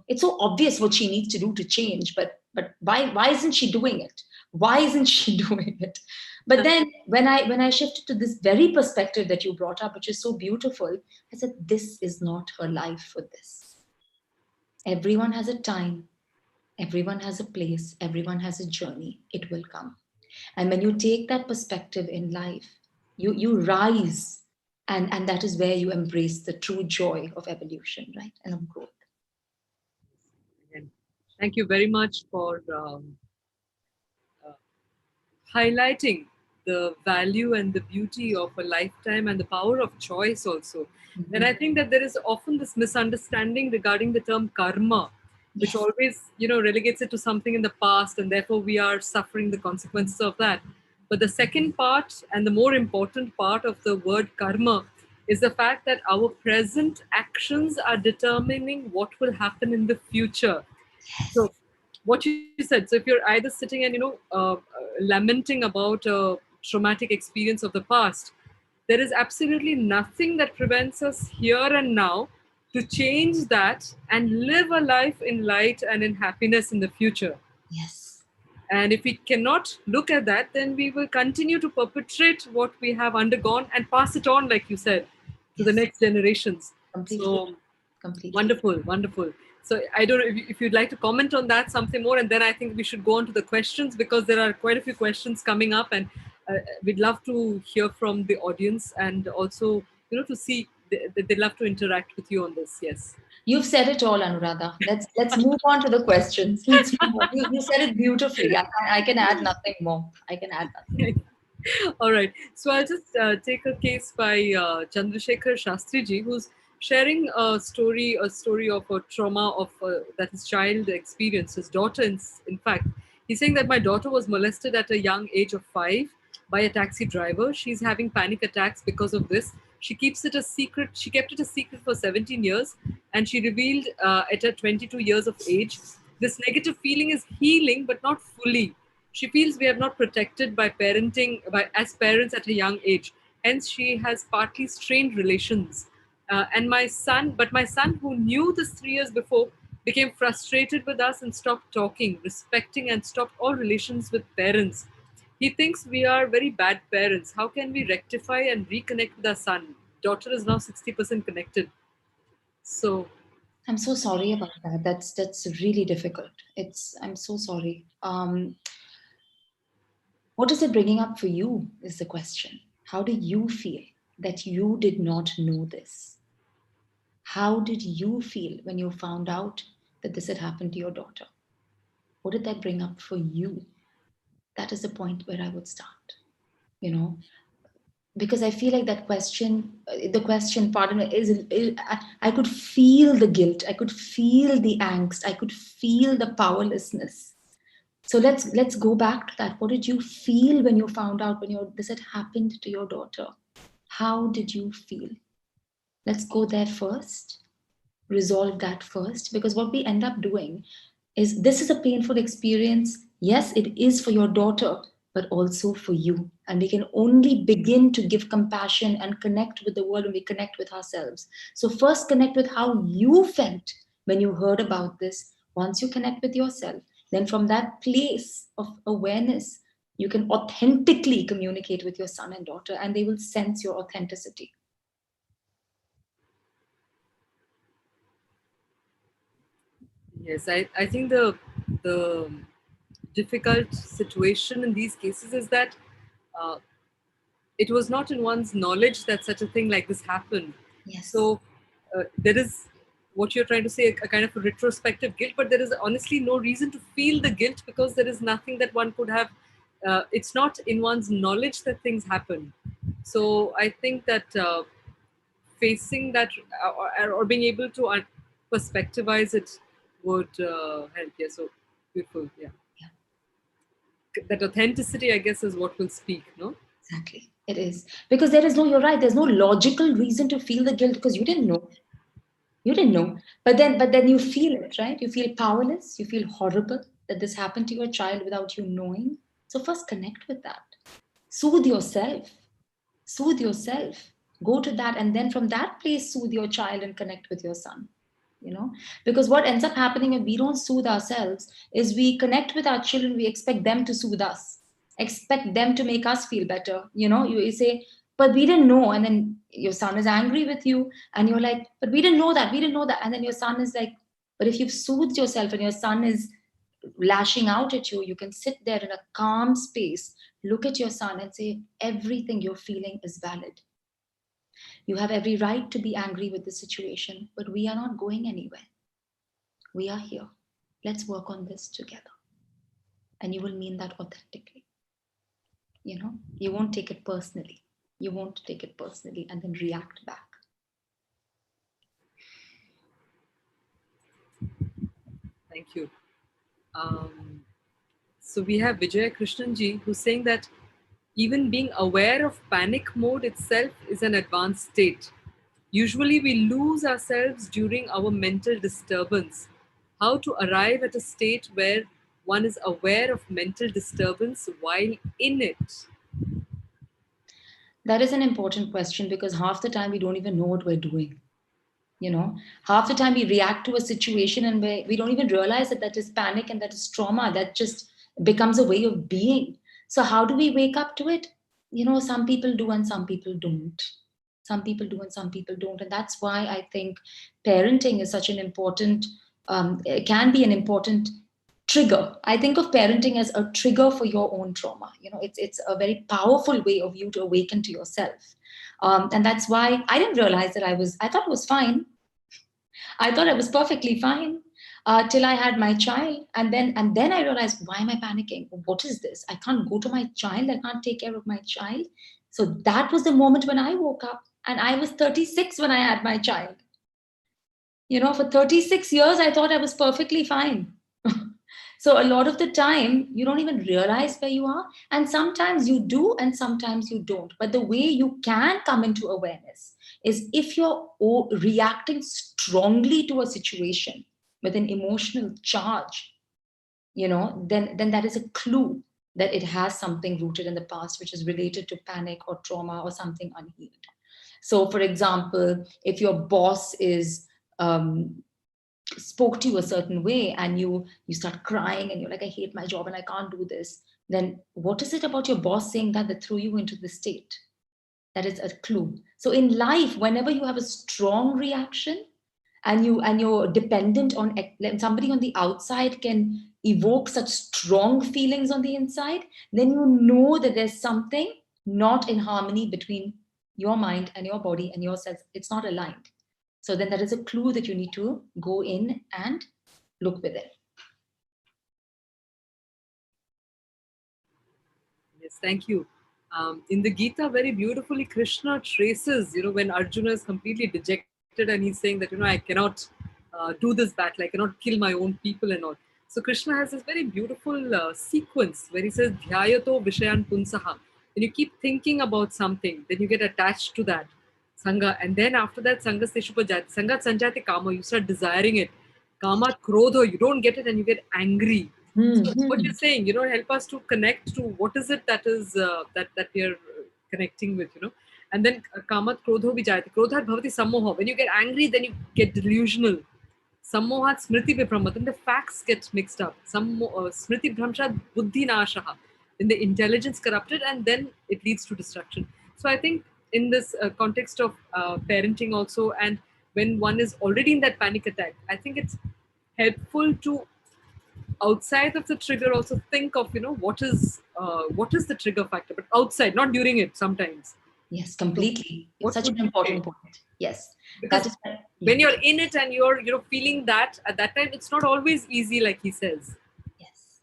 it's so obvious what she needs to do to change, but why isn't she doing it? Why isn't she doing it? But then when I shifted to this very perspective that you brought up, which is so beautiful, I said, this is not her life for this. Everyone has a time, everyone has a place, everyone has a journey. It will come. And when you take that perspective in life, you rise, and that is where you embrace the true joy of evolution, right, and of growth. And thank you very much for uh, highlighting the value and the beauty of a lifetime and the power of choice also. And Mhm. I think that there is often this misunderstanding regarding the term karma, which Yes. always, relegates it to something in the past, and therefore we are suffering the consequences of that. But the second part and the more important part of the word karma is the fact that our present actions are determining what will happen in the future. Yes. So, what you said. So, if you're either sitting and lamenting about a traumatic experience of the past, there is absolutely nothing that prevents us here and now to change that and live a life in light and in happiness in the future. Yes. And if we cannot look at that, then we will continue to perpetrate what we have undergone and pass it on, like you said, to the Yes. next generations. Completely. So Completely. wonderful, wonderful. So I don't know if you'd like to comment on that something more, and then I think we should go on to the questions because there are quite a few questions coming up, and we'd love to hear from the audience and also, to see they'd love to interact with you on this. Yes. You've said it all, Anuradha. Let's move on to the questions. Let's move on. You said it beautifully. I can add nothing more. I can add nothing more. All right. So I'll just take a case by Chandrasekhar Shastriji, who's sharing a story of a trauma of that his child experienced. His daughter, in fact, he's saying that my daughter was molested at a young age of 5 by a taxi driver. She's having panic attacks because of this. She keeps it a secret. She kept it a secret for 17 years, and she revealed it at 22 years of age. This negative feeling is healing, but not fully. She feels we are not protected by parenting by as parents at a young age. Hence, she has partly strained relations. And my son, who knew this 3 years before, became frustrated with us and stopped talking, respecting, and stopped all relations with parents. He thinks we are very bad parents. How can we rectify and reconnect with our son? Daughter is now 60% connected. So, I'm so sorry about that. That's really difficult. I'm so sorry. What is it bringing up for you is the question. How do you feel that you did not know this? How did you feel when you found out that this had happened to your daughter? What did that bring up for you? That is the point where I would start. You know, because I feel like that question, the question, pardon me, I could feel the guilt, I could feel the angst, I could feel the powerlessness. So let's go back to that. What did you feel when you found out when this had happened to your daughter? How did you feel? Let's go there first, resolve that first, because what we end up doing is this is a painful experience. Yes, it is for your daughter, but also for you. And we can only begin to give compassion and connect with the world when we connect with ourselves. So, first, connect with how you felt when you heard about this. Once you connect with yourself, then from that place of awareness, you can authentically communicate with your son and daughter, and they will sense your authenticity. yes, I think the difficult situation in these cases is that uh, it was not in one's knowledge that such a thing like this happened. Yes. So there is what you're trying to say, a kind of a retrospective guilt, but there is honestly no reason to feel the guilt because there is nothing that one could have. It's not in one's knowledge that things happen. So I think that facing that or being able to perspectivize it would help. Yeah. So beautiful. Yeah. Yeah. That authenticity, I guess, is what will speak. No. Exactly. It is. Because there is no, you're right, there's no logical reason to feel the guilt because you didn't know. You didn't know. But then you feel it, right? You feel powerless. You feel horrible that this happened to your child without you knowing. So first connect with that. Soothe yourself. Soothe yourself. Go to that. And then from that place, soothe your child and connect with your son. You know, because what ends up happening if we don't soothe ourselves is we connect with our children, we expect them to soothe us, expect them to make us feel better. You say, but we didn't know, and then your son is angry with you, and you're like, but we didn't know that, and then your son is like, but if you've soothed yourself and your son is lashing out at you, you can sit there in a calm space, look at your son and say, everything you're feeling is valid. You have every right to be angry with the situation, but we are not going anywhere. We are here. Let's work on this together. And you will mean that authentically. You won't take it personally. You won't take it personally and then react back. Thank you. Um, so we have Vijaya Krishnanji who's saying that even being aware of panic mode itself is an advanced state. Usually we lose ourselves during our mental disturbance. How to arrive at a state where one is aware of mental disturbance while in it? That is an important question because half the time we don't even know what we're doing. Half the time we react to a situation and we don't even realize that that is panic and that is trauma. That just becomes a way of being. So how do we wake up to it? Some people do and some people don't. Some people do and some people don't. And that's why I think parenting is such an important, it can be an important trigger. I think of parenting as a trigger for your own trauma. It's a very powerful way of you to awaken to yourself. And that's why I didn't realize that I thought it was fine. I thought I was perfectly fine till I had my child. And then I realized, why am I panicking? What is this? I can't go to my child. I can't take care of my child. So that was the moment when I woke up. And I was 36 when I had my child. For 36 years, I thought I was perfectly fine. So a lot of the time, you don't even realize where you are. And sometimes you do, and sometimes you don't. But the way you can come into awareness is if you're reacting strongly to a situation with an emotional charge, then that is a clue that it has something rooted in the past, which is related to panic or trauma or something unhealed. So, for example, if your boss is spoke to you a certain way and you start crying and you're like, I hate my job and I can't do this, then what is it about your boss saying that threw you into the state? That is a clue. So in life, whenever you have a strong reaction and you're dependent on somebody on the outside can evoke such strong feelings on the inside, then you know that there's something not in harmony between your mind and your body and yourself. It's not aligned. So then that is a clue that you need to go in and look within. Yes, thank you. In the Gita, very beautifully, Krishna traces, when Arjuna is completely dejected and he's saying that, I cannot do this battle, I cannot kill my own people and all. So Krishna has this very beautiful sequence where he says, Dhyayato Vishayan Punsaha. When you keep thinking about something, then you get attached to that Sangha. And then after that, Sangha Seshupajati, Sangha Sanjati Kama, you start desiring it. Kama Krodho, you don't get it and you get angry. So what you're Mm-hmm. saying, help us to connect to what is it that is that we are connecting with, and then kamat krodho vijayate. Krodhat bhavati sammoha. When you get angry, then you get delusional. Sammohat smriti vibhramat. Then the facts get mixed up. Smriti bhramshat buddhi nashaha. Then the intelligence corrupted, and then it leads to destruction. So I think in this context of parenting also, and when one is already in that panic attack, I think it's helpful to outside of the trigger also think of what is the trigger factor, but outside, not during it sometimes. Yes, So completely. It's what such would an you say? important point. Yes, that Because is. Yeah. when you're in it and you're feeling that at that time, it's not always easy, like he says. Yes.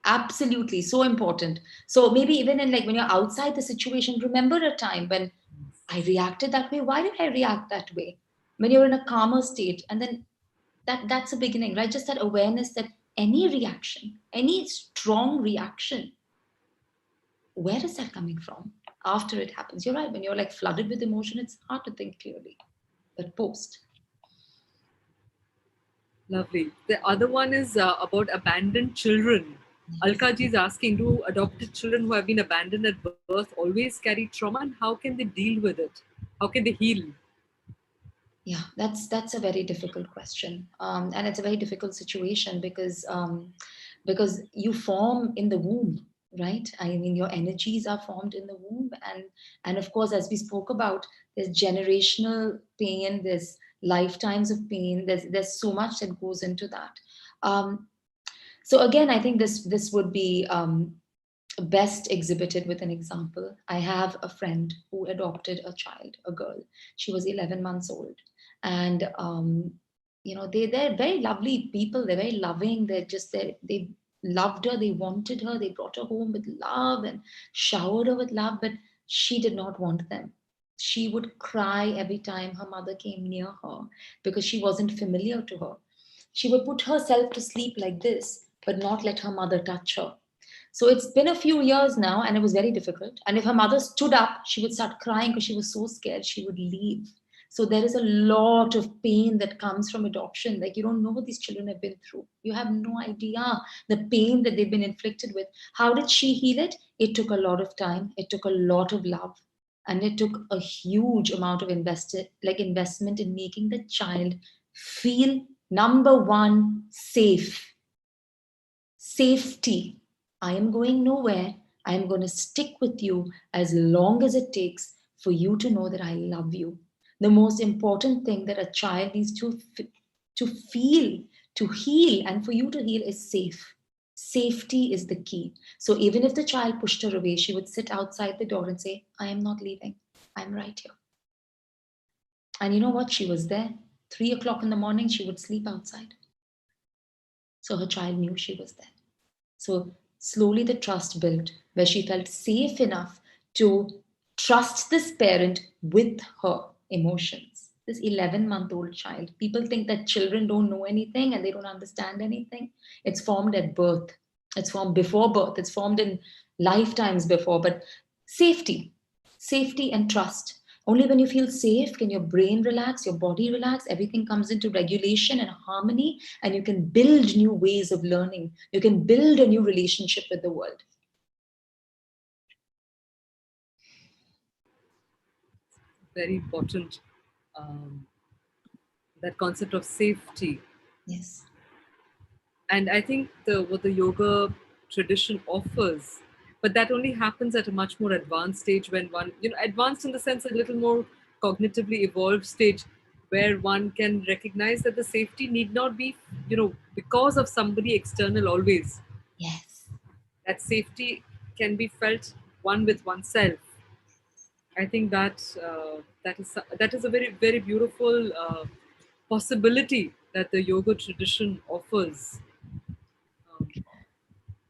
Absolutely, so important. So maybe even in like when you're outside the situation, remember a time when I reacted that way. Why did I react that way? When you're in a calmer state, and then that's a beginning, right? Just that awareness that any reaction, any strong reaction, where is that coming from? After it happens, you're right. When you're like flooded with emotion, it's hard to think clearly. But post, Lovely. The other one is about abandoned children. yes. Alka ji is asking, do adopted children who have been abandoned at birth always carry trauma, and how can they deal with it? How can they heal? Yeah, that's a very difficult question, and it's a very difficult situation because you form in the womb, right? I mean, your energies are formed in the womb, and of course, as we spoke about, there's generational pain, there's lifetimes of pain, there's so much that goes into that. Um, so again, I think this would be best exhibited with an example. I have a friend who adopted a child, a girl. She was 11 months old. And they're very lovely people. They're very loving. They're just, they loved her, they wanted her, they brought her home with love and showered her with love, but she did not want them. She would cry every time her mother came near her because she wasn't familiar to her. She would put herself to sleep like this, but not let her mother touch her. So it's been a few years now, and it was very difficult. And if her mother stood up, she would start crying because she was so scared she would leave. So there is a lot of pain that comes from adoption. Like, you don't know what these children have been through. You have no idea the pain that they've been inflicted with. How did she heal it? It took a lot of time. It took a lot of love. And it took a huge amount of investment in making the child feel, number one, safe. Safety. I am going nowhere. I am going to stick with you as long as it takes for you to know that I love you. The most important thing that a child needs to feel, to heal, and for you to heal is safe. Safety is the key. So even if the child pushed her away, she would sit outside the door and say, I am not leaving. I'm right here. And you know what? She was there. 3 o'clock in the morning, she would sleep outside. So her child knew she was there. So slowly the trust built where she felt safe enough to trust this parent with her emotions. This 11-month-old child. People think that children don't know anything and they don't understand anything. It's formed at birth, it's formed before birth, it's formed in lifetimes before. But safety, safety and trust. Only when you feel safe can your brain relax, your body relax, everything comes into regulation and harmony, and you can build new ways of learning. You can build a new relationship with the world. Very important. Um, that concept of safety. Yes. And I think what the yoga tradition offers, but that only happens at a much more advanced stage, when one, advanced in the sense a little more cognitively evolved stage, where one can recognize that the safety need not be, because of somebody external always. Yes. That safety can be felt one with oneself. I think that is a very, very beautiful possibility that the yoga tradition offers, um,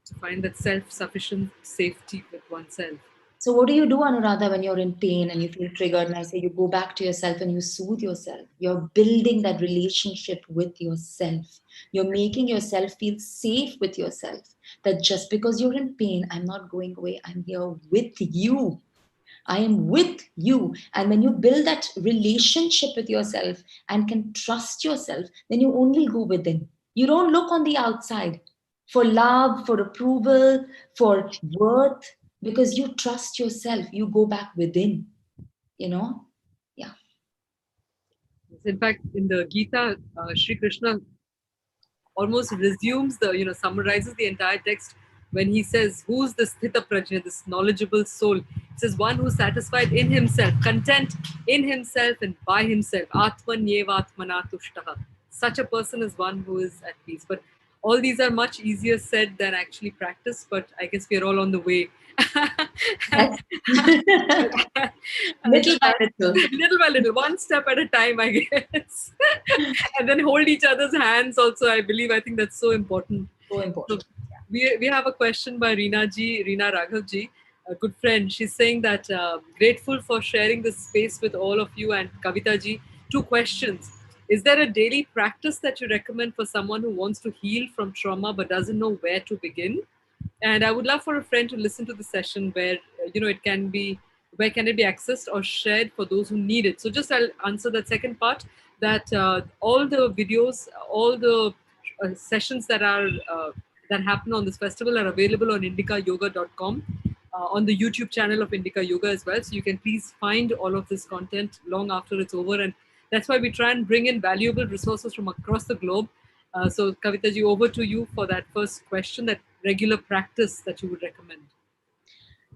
to find that self-sufficient safety with oneself. So, what do you do, Anuradha, when you're in pain and you feel triggered? And I say you go back to yourself and you soothe yourself. You're building that relationship with yourself. You're making yourself feel safe with yourself. That just because you're in pain, I'm not going away. I'm here with you. I am with you. And when you build that relationship with yourself and can trust yourself, then you only go within. You don't look on the outside for love, for approval, for worth, because you trust yourself. You go back within, you know? Yeah. In fact, in the Gita, Sri Krishna almost resumes summarizes the entire text when he says, who's the sthita prajna, this knowledgeable soul? It says, one who's satisfied in himself, content in himself and by himself. Atman yeva atmana tushtaha. Such a person is one who is at peace. But all these are much easier said than actually practiced, but I guess we're all on the way. That's To little by that. little. Little by little, one step at a time, I guess. And then hold each other's hands also, I believe. I think that's so important. So So important. we have a question by Reena Raghav ji, a good friend. She's saying that grateful for sharing this space with all of you and Kavita ji. Two questions. Is there a daily practice that you recommend for someone who wants to heal from trauma but doesn't know where to begin? And I would love for a friend to listen to the session where it can be, where can it be accessed or shared for those who need it. So just I'll answer that second part, that all the videos, all the sessions that happen on this festival are available on indicayoga.com, on the YouTube channel of Indica Yoga as well. So you can please find all of this content long after it's over. And that's why we try and bring in valuable resources from across the globe. So Kavitaji, over to you for that first question, that regular practice that you would recommend.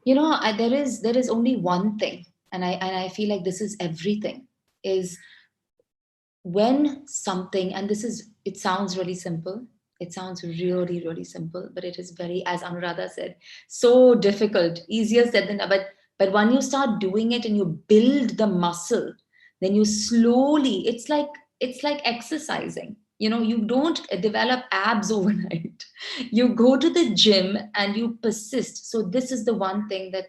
There is only one thing, and I feel like this is everything, is when something, and it sounds really simple, it sounds really, really simple, but it is very, as Anuradha said, so difficult, easier said than done. But when you start doing it and you build the muscle, then you slowly, it's like exercising. You don't develop abs overnight. You go to the gym and you persist. So this is the one thing that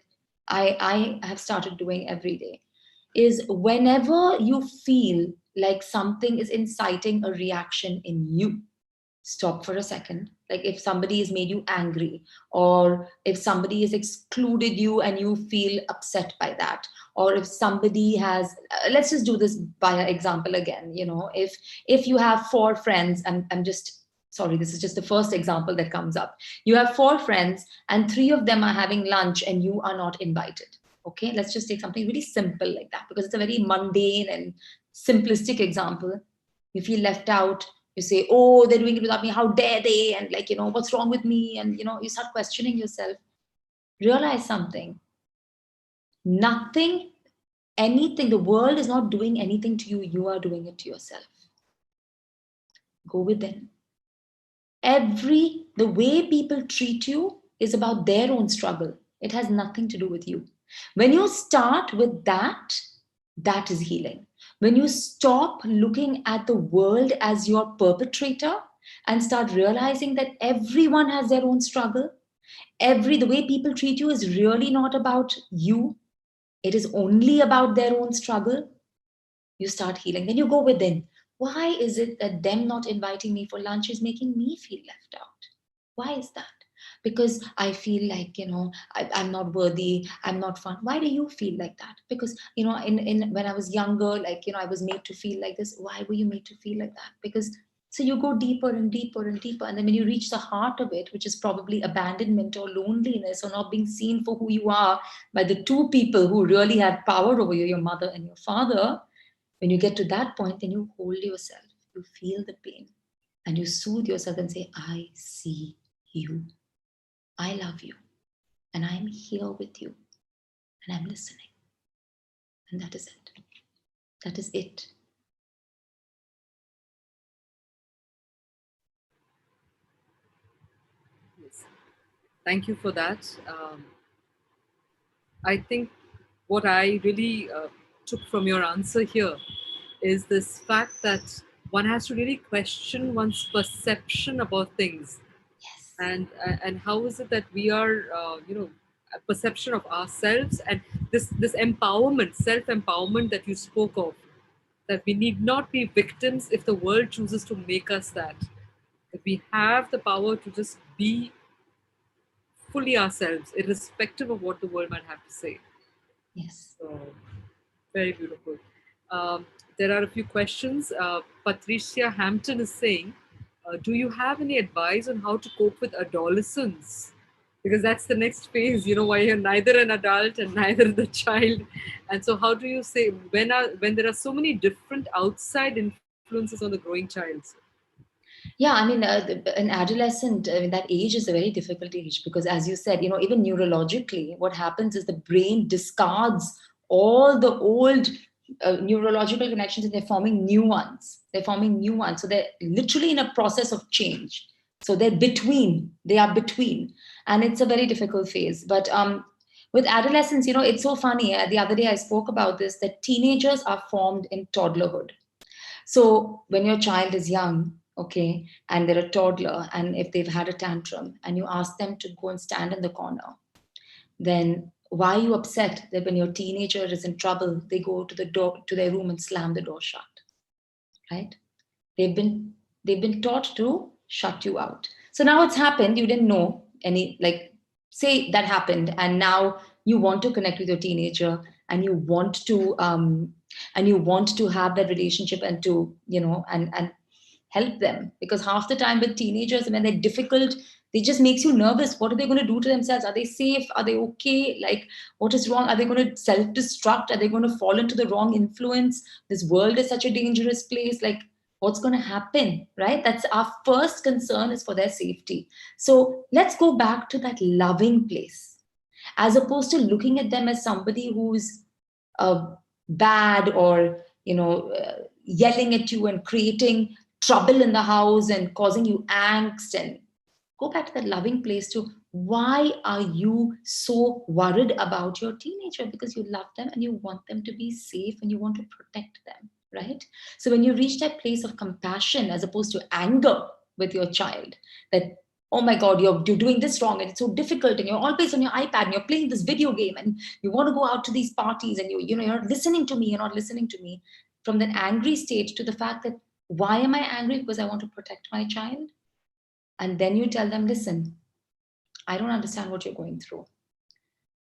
I have started doing every day, is whenever you feel like something is inciting a reaction in you, stop for a second. Like if somebody has made you angry, or if somebody has excluded you and you feel upset by that, or if somebody has, let's just do this by example again. If you have four friends, I'm just sorry, this is just the first example that comes up. You have four friends and three of them are having lunch and you are not invited. Okay, let's just take something really simple like that, because it's a very mundane and simplistic example. You feel left out. You say, oh, they're doing it without me, how dare they, and like, what's wrong with me, and you start questioning yourself. Realize something. Nothing, anything, the world is not doing anything to you, you are doing it to yourself. Go within. The way people treat you is about their own struggle. It has nothing to do with you. When you start with that, that is healing. When you stop looking at the world as your perpetrator and start realizing that everyone has their own struggle, the way people treat you is really not about you. It is only about their own struggle. You start healing. Then you go within. Why is it that them not inviting me for lunch is making me feel left out? Why is that? Because I feel like, I'm not worthy, I'm not fun. Why do you feel like that? Because, in when I was younger, like, I was made to feel like this. Why were you made to feel like that? Because so you go deeper and deeper and deeper. And then when you reach the heart of it, which is probably abandonment or loneliness or not being seen for who you are by the two people who really had power over you, your mother and your father, when you get to that point, then you hold yourself, you feel the pain, and you soothe yourself and say, I see you. I love you. And I'm here with you. And I'm listening. And that is it. That is it. Yes. Thank you for that. I think what I really took from your answer here is this fact that one has to really question one's perception about things, Yes. and how is it that we are, a perception of ourselves, and this empowerment, self empowerment that you spoke of, that we need not be victims if the world chooses to make us that we have the power to just be fully ourselves, irrespective of what the world might have to say. Yes. So, very beautiful. Um, there are a few questions. Patricia Hampton is saying, do you have any advice on how to cope with adolescence? Because that's the next phase, why you're neither an adult and neither the child. And so, how do you say when there are so many different outside influences on the growing child? Yeah, I mean, an adolescent, I mean, that age is a very difficult age because, as you said, even neurologically, what happens is the brain discards all the old neurological connections and they're forming new ones. They're forming new ones. So they're literally in a process of change. So they are between. And it's a very difficult phase. But with adolescents, it's so funny. The other day I spoke about this, that teenagers are formed in toddlerhood. So when your child is young, okay, and they're a toddler, and if they've had a tantrum and you ask them to go and stand in the corner, then why are you upset that when your teenager is in trouble, they go to the door to their room and slam the door shut, right? They've been they've been taught to shut you out. So now it's happened, you didn't know any, like, say that happened, and now you want to connect with your teenager and you want to have that relationship and to and help them, because half the time with teenagers when they're difficult, they just makes you nervous. What are they going to do to themselves? Are they safe? Are they okay? Like, what is wrong? Are they going to self-destruct? Are they going to fall into the wrong influence? This world is such a dangerous place. Like, what's going to happen, right? That's our first concern, is for their safety. So let's go back to that loving place, as opposed to looking at them as somebody who's bad, or yelling at you and creating trouble in the house and causing you angst. And go back to that loving place to, why are you so worried about your teenager? Because you love them and you want them to be safe and you want to protect them. right? So when you reach that place of compassion as opposed to anger with your child, that, oh my God, you're doing this wrong and it's so difficult and you're always on your iPad and you're playing this video game and you want to go out to these parties and you're not listening to me, you're not listening to me. From that angry state to the fact that, why am I angry? Because I want to protect my child. And then you tell them, listen, I don't understand what you're going through.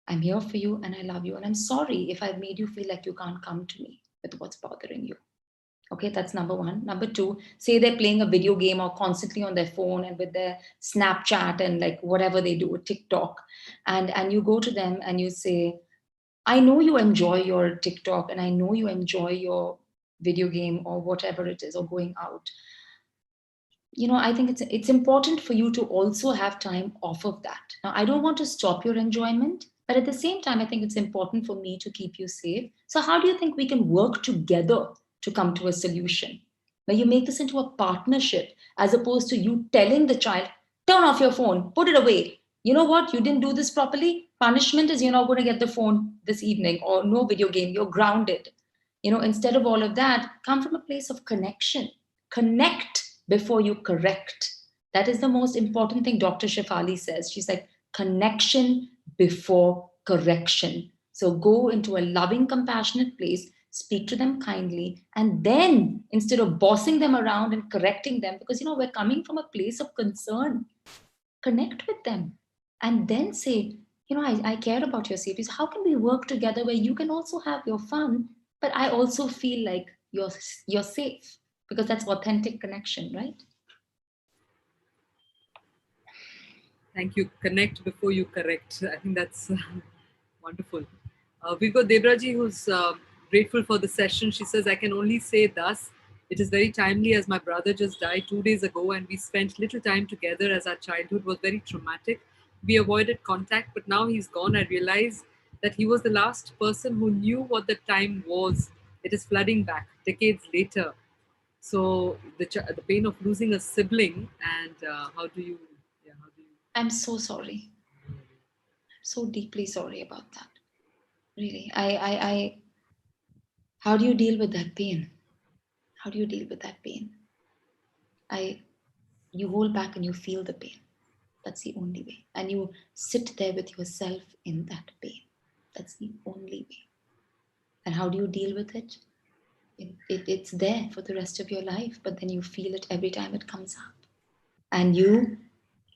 I'm here for you and I love you. And I'm sorry if I've made you feel like you can't come to me with what's bothering you. Okay, that's number one. Number two, say they're playing a video game or constantly on their phone and with their Snapchat and like whatever they do, TikTok. And you go to them and you say, I know you enjoy your TikTok and I know you enjoy your video game or whatever it is, or going out. I think it's important for you to also have time off of that. Now, I don't want to stop your enjoyment, but at the same time, I think it's important for me to keep you safe. So how do you think we can work together to come to a solution where you make this into a partnership, as opposed to you telling the child, turn off your phone, put it away, you know what, you didn't do this properly, punishment is you're not going to get the phone this evening, or no video game, you're grounded. Instead of all of that, come from a place of connection. Connect before you correct. That is the most important thing Dr. Shefali says. She's like, connection before correction. So go into a loving, compassionate place, speak to them kindly, and then instead of bossing them around and correcting them, because we're coming from a place of concern, connect with them and then say, I care about your safety. So how can we work together where you can also have your fun, but I also feel like you're safe? Because that's authentic connection, right? Thank you. Connect before you correct. I think that's wonderful. We've got Debraji, who's grateful for the session. She says, I can only say thus. It is very timely as my brother just died 2 days ago and we spent little time together as our childhood was very traumatic. We avoided contact, but now he's gone. I realize that he was the last person who knew what the time was. It is flooding back decades later. So the pain of losing a sibling and how do you, yeah, how do you I'm so sorry. So deeply sorry about that. Really. How do you deal with that pain? How do you deal with that pain? You hold back and you feel the pain. That's the only way. And you sit there with yourself in that pain. That's the only way. And how do you deal with it? It's there for the rest of your life, but then you feel it every time it comes up. And you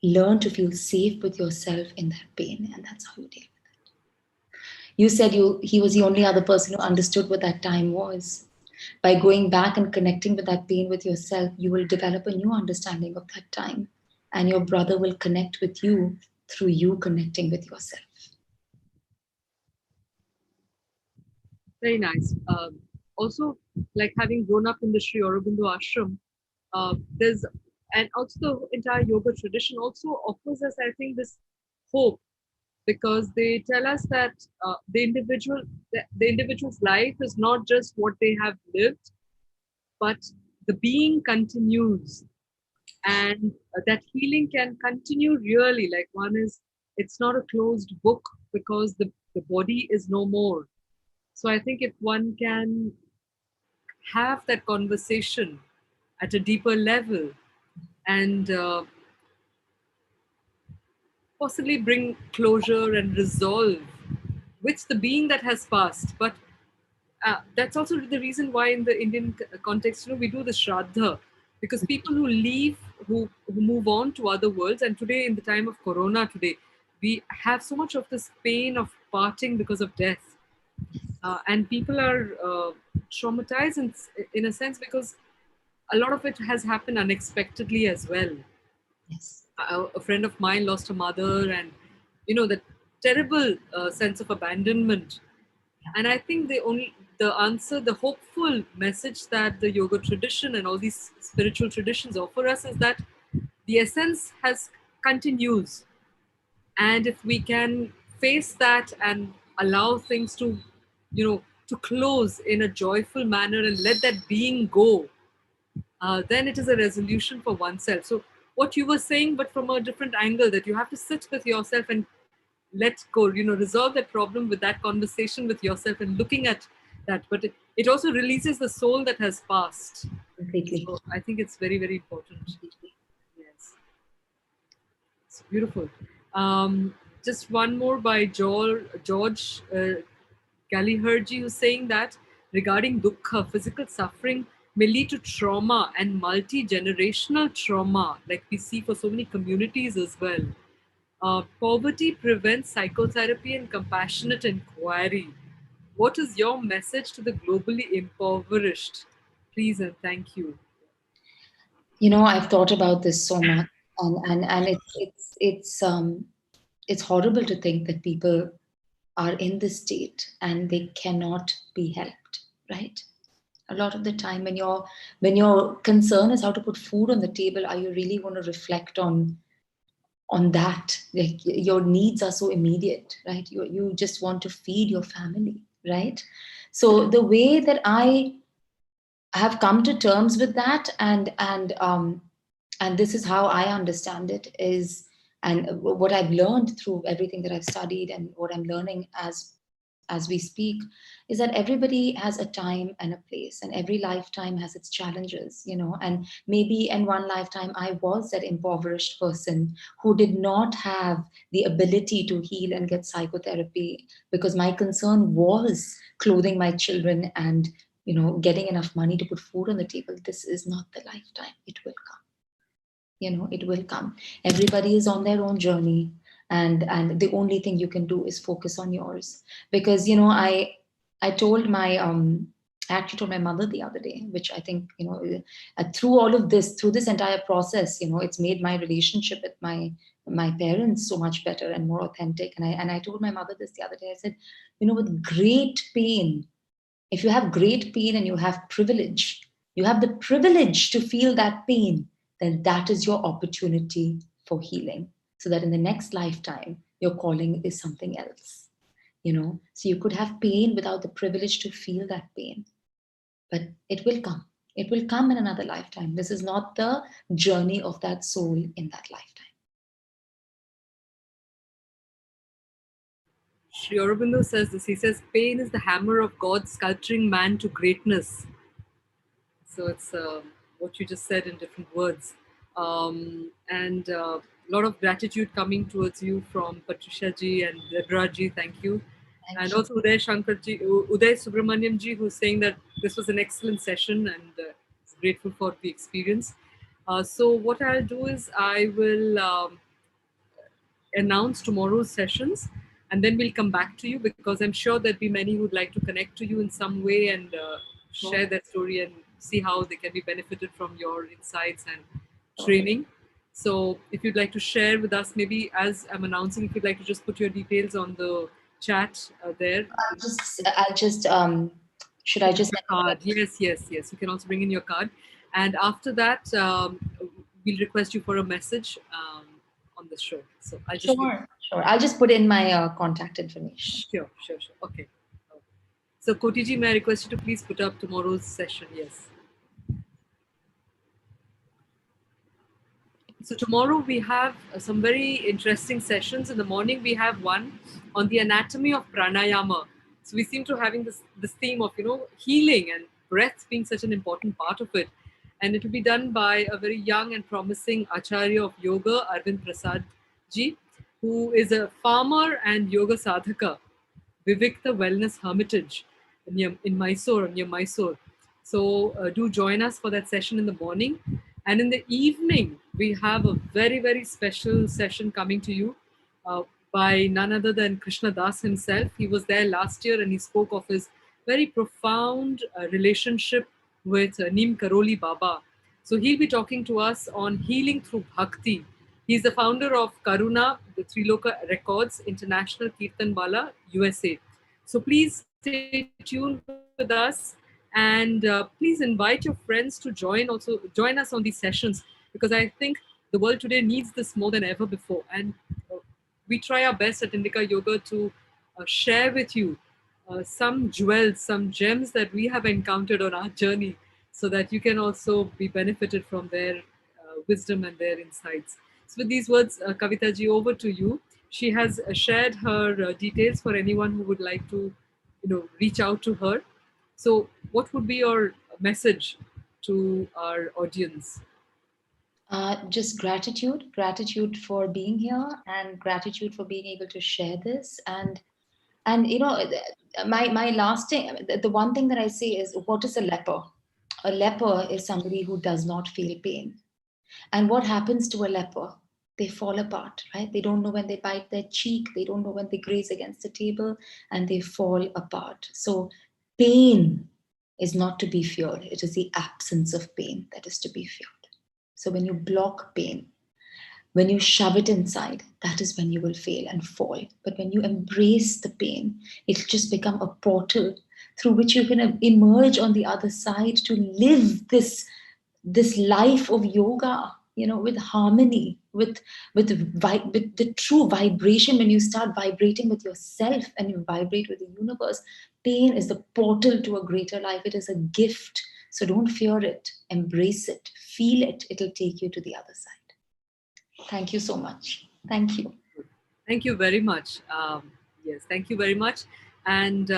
learn to feel safe with yourself in that pain, and that's how you deal with it. You said he was the only other person who understood what that time was. By going back and connecting with that pain with yourself, you will develop a new understanding of that time, and your brother will connect with you through you connecting with yourself. Very nice. Also, like having grown up in the Sri Aurobindo ashram, there's and also the entire yoga tradition also offers us, I think, this hope because they tell us that the individual's life is not just what they have lived, but the being continues, and that healing can continue really. Like one is, it's not a closed book because the body is no more. So I think if one can have that conversation at a deeper level and possibly bring closure and resolve with the being that has passed. But that's also the reason why in the Indian context, we do the Shraddha, because people who leave, who move on to other worlds, and today in the time of Corona today, we have so much of this pain of parting because of death. And people are traumatized in a sense because a lot of it has happened unexpectedly as well. Yes. A friend of mine lost her mother, and the terrible sense of abandonment. And I think the answer, the hopeful message that the yoga tradition and all these spiritual traditions offer us is that the essence has continues, and if we can face that and allow things to to close in a joyful manner and let that being go, then it is a resolution for oneself. So what you were saying, but from a different angle, that you have to sit with yourself and let go, resolve that problem with that conversation with yourself and looking at that. But it also releases the soul that has passed. Completely. So I think it's very, very important. Yes, it's beautiful. Um, just one more by George Gallagherji, who's saying that regarding dukkha, physical suffering may lead to trauma and multi generational trauma, like we see for so many communities as well. Poverty prevents psychotherapy and compassionate inquiry. What is your message to the globally impoverished? Please and thank you. I've thought about this so much, and it's horrible to think that people are in this state and they cannot be helped, right? A lot of the time, when your concern is how to put food on the table, are you really going to reflect on that? Like, your needs are so immediate, right? You just want to feed your family, right? So the way that I have come to terms with that, and this is how I understand it, is, and what I've learned through everything that I've studied and what I'm learning as we speak, is that everybody has a time and a place, and every lifetime has its challenges, and maybe in one lifetime I was that impoverished person who did not have the ability to heal and get psychotherapy, because my concern was clothing my children and getting enough money to put food on the table. This is not the lifetime. It will come. It will come. Everybody is on their own journey, and the only thing you can do is focus on yours. Because I told my I actually told my mother the other day, which I think, through all of this, through this entire process, it's made my relationship with my parents so much better and more authentic. And I told my mother this the other day. I said, with great pain, if you have great pain and you have the privilege to feel that pain, then that is your opportunity for healing. So that in the next lifetime, your calling is something else. So you could have pain without the privilege to feel that pain, but it will come. It will come in another lifetime. This is not the journey of that soul in that lifetime. Sri Aurobindo says this. He says, pain is the hammer of God sculpturing man to greatness. So it's what you just said in different words. And a lot of gratitude coming towards you from Patricia ji and Deborah ji. Thank you. And Thank you. also Uday Subramaniam ji, who's saying that this was an excellent session and is grateful for the experience. So what I'll do is I will announce tomorrow's sessions, and then we'll come back to you, because I'm sure there'll be many who'd like to connect to you in some way and Sure. share their story and see how they can be benefited from your insights and Sure. training. So if you'd like to share with us, maybe as I'm announcing, if you'd like to just put your details on the chat there. I'll just should I Put in just your card. Yes, yes, yes. You can also bring in your card. And after that, we'll request you for a message on the show. So I'll just leave. Sure, sure. I'll just put in my contact information. Sure, sure, sure. Okay. So, Kotiji, may I request you to please put up tomorrow's session? Yes. So, tomorrow we have some very interesting sessions. In the morning, we have one on the anatomy of pranayama. So, we seem to having this theme of, healing and breath being such an important part of it. And it will be done by a very young and promising Acharya of Yoga, Arvind Prasad ji, who is a farmer and yoga sadhaka. Vivikta Wellness Hermitage in Mysore, near Mysore. So do join us for that session in the morning. And in the evening, we have a very, very special session coming to you uh, by none other than Krishna Das himself. He was there last year and he spoke of his very profound relationship with Neem Karoli Baba. So he'll be talking to us on healing through bhakti. He's the founder of Karuna, the Triloka Records, International Kirtan Bala, USA. So please stay tuned with us, and please invite your friends to join us on these sessions, because I think the world today needs this more than ever before. And uh, we try our best at Indica Yoga to share with you some jewels, some gems that we have encountered on our journey, so that you can also be benefited from their wisdom and their insights. So, with these words, Kavita ji, over to you. She has shared her details for anyone who would like to, reach out to her. So, what would be your message to our audience? Just gratitude for being here, and gratitude for being able to share this. And my last thing, the one thing that I say is, what is a leper? A leper is somebody who does not feel pain. And what happens to a leper? They fall apart, right? They don't know when they bite their cheek, they don't know when they graze against the table, and they fall apart. So pain is not to be feared, it is the absence of pain that is to be feared. So when you block pain, when you shove it inside, that is when you will fail and fall. But when you embrace the pain, it'll just become a portal through which you can emerge on the other side to live this life of yoga, with harmony, with the true vibration. When you start vibrating with yourself and you vibrate with the universe, pain is the portal to a greater life. It is a gift. So don't fear it, embrace it, feel it. It'll take you to the other side. Thank you so much. Thank you. Thank you very much. Yes, thank you very much. And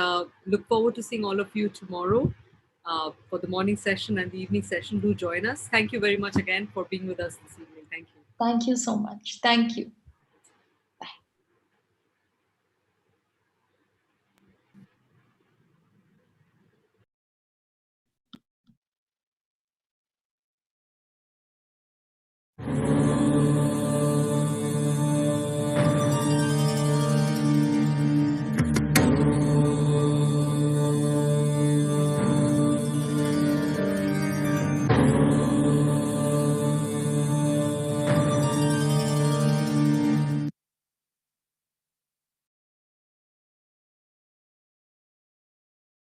look forward to seeing all of you tomorrow for the morning session and the evening session. Do join us. Thank you very much again for being with us this evening. Thank you. Thank you so much. Thank you.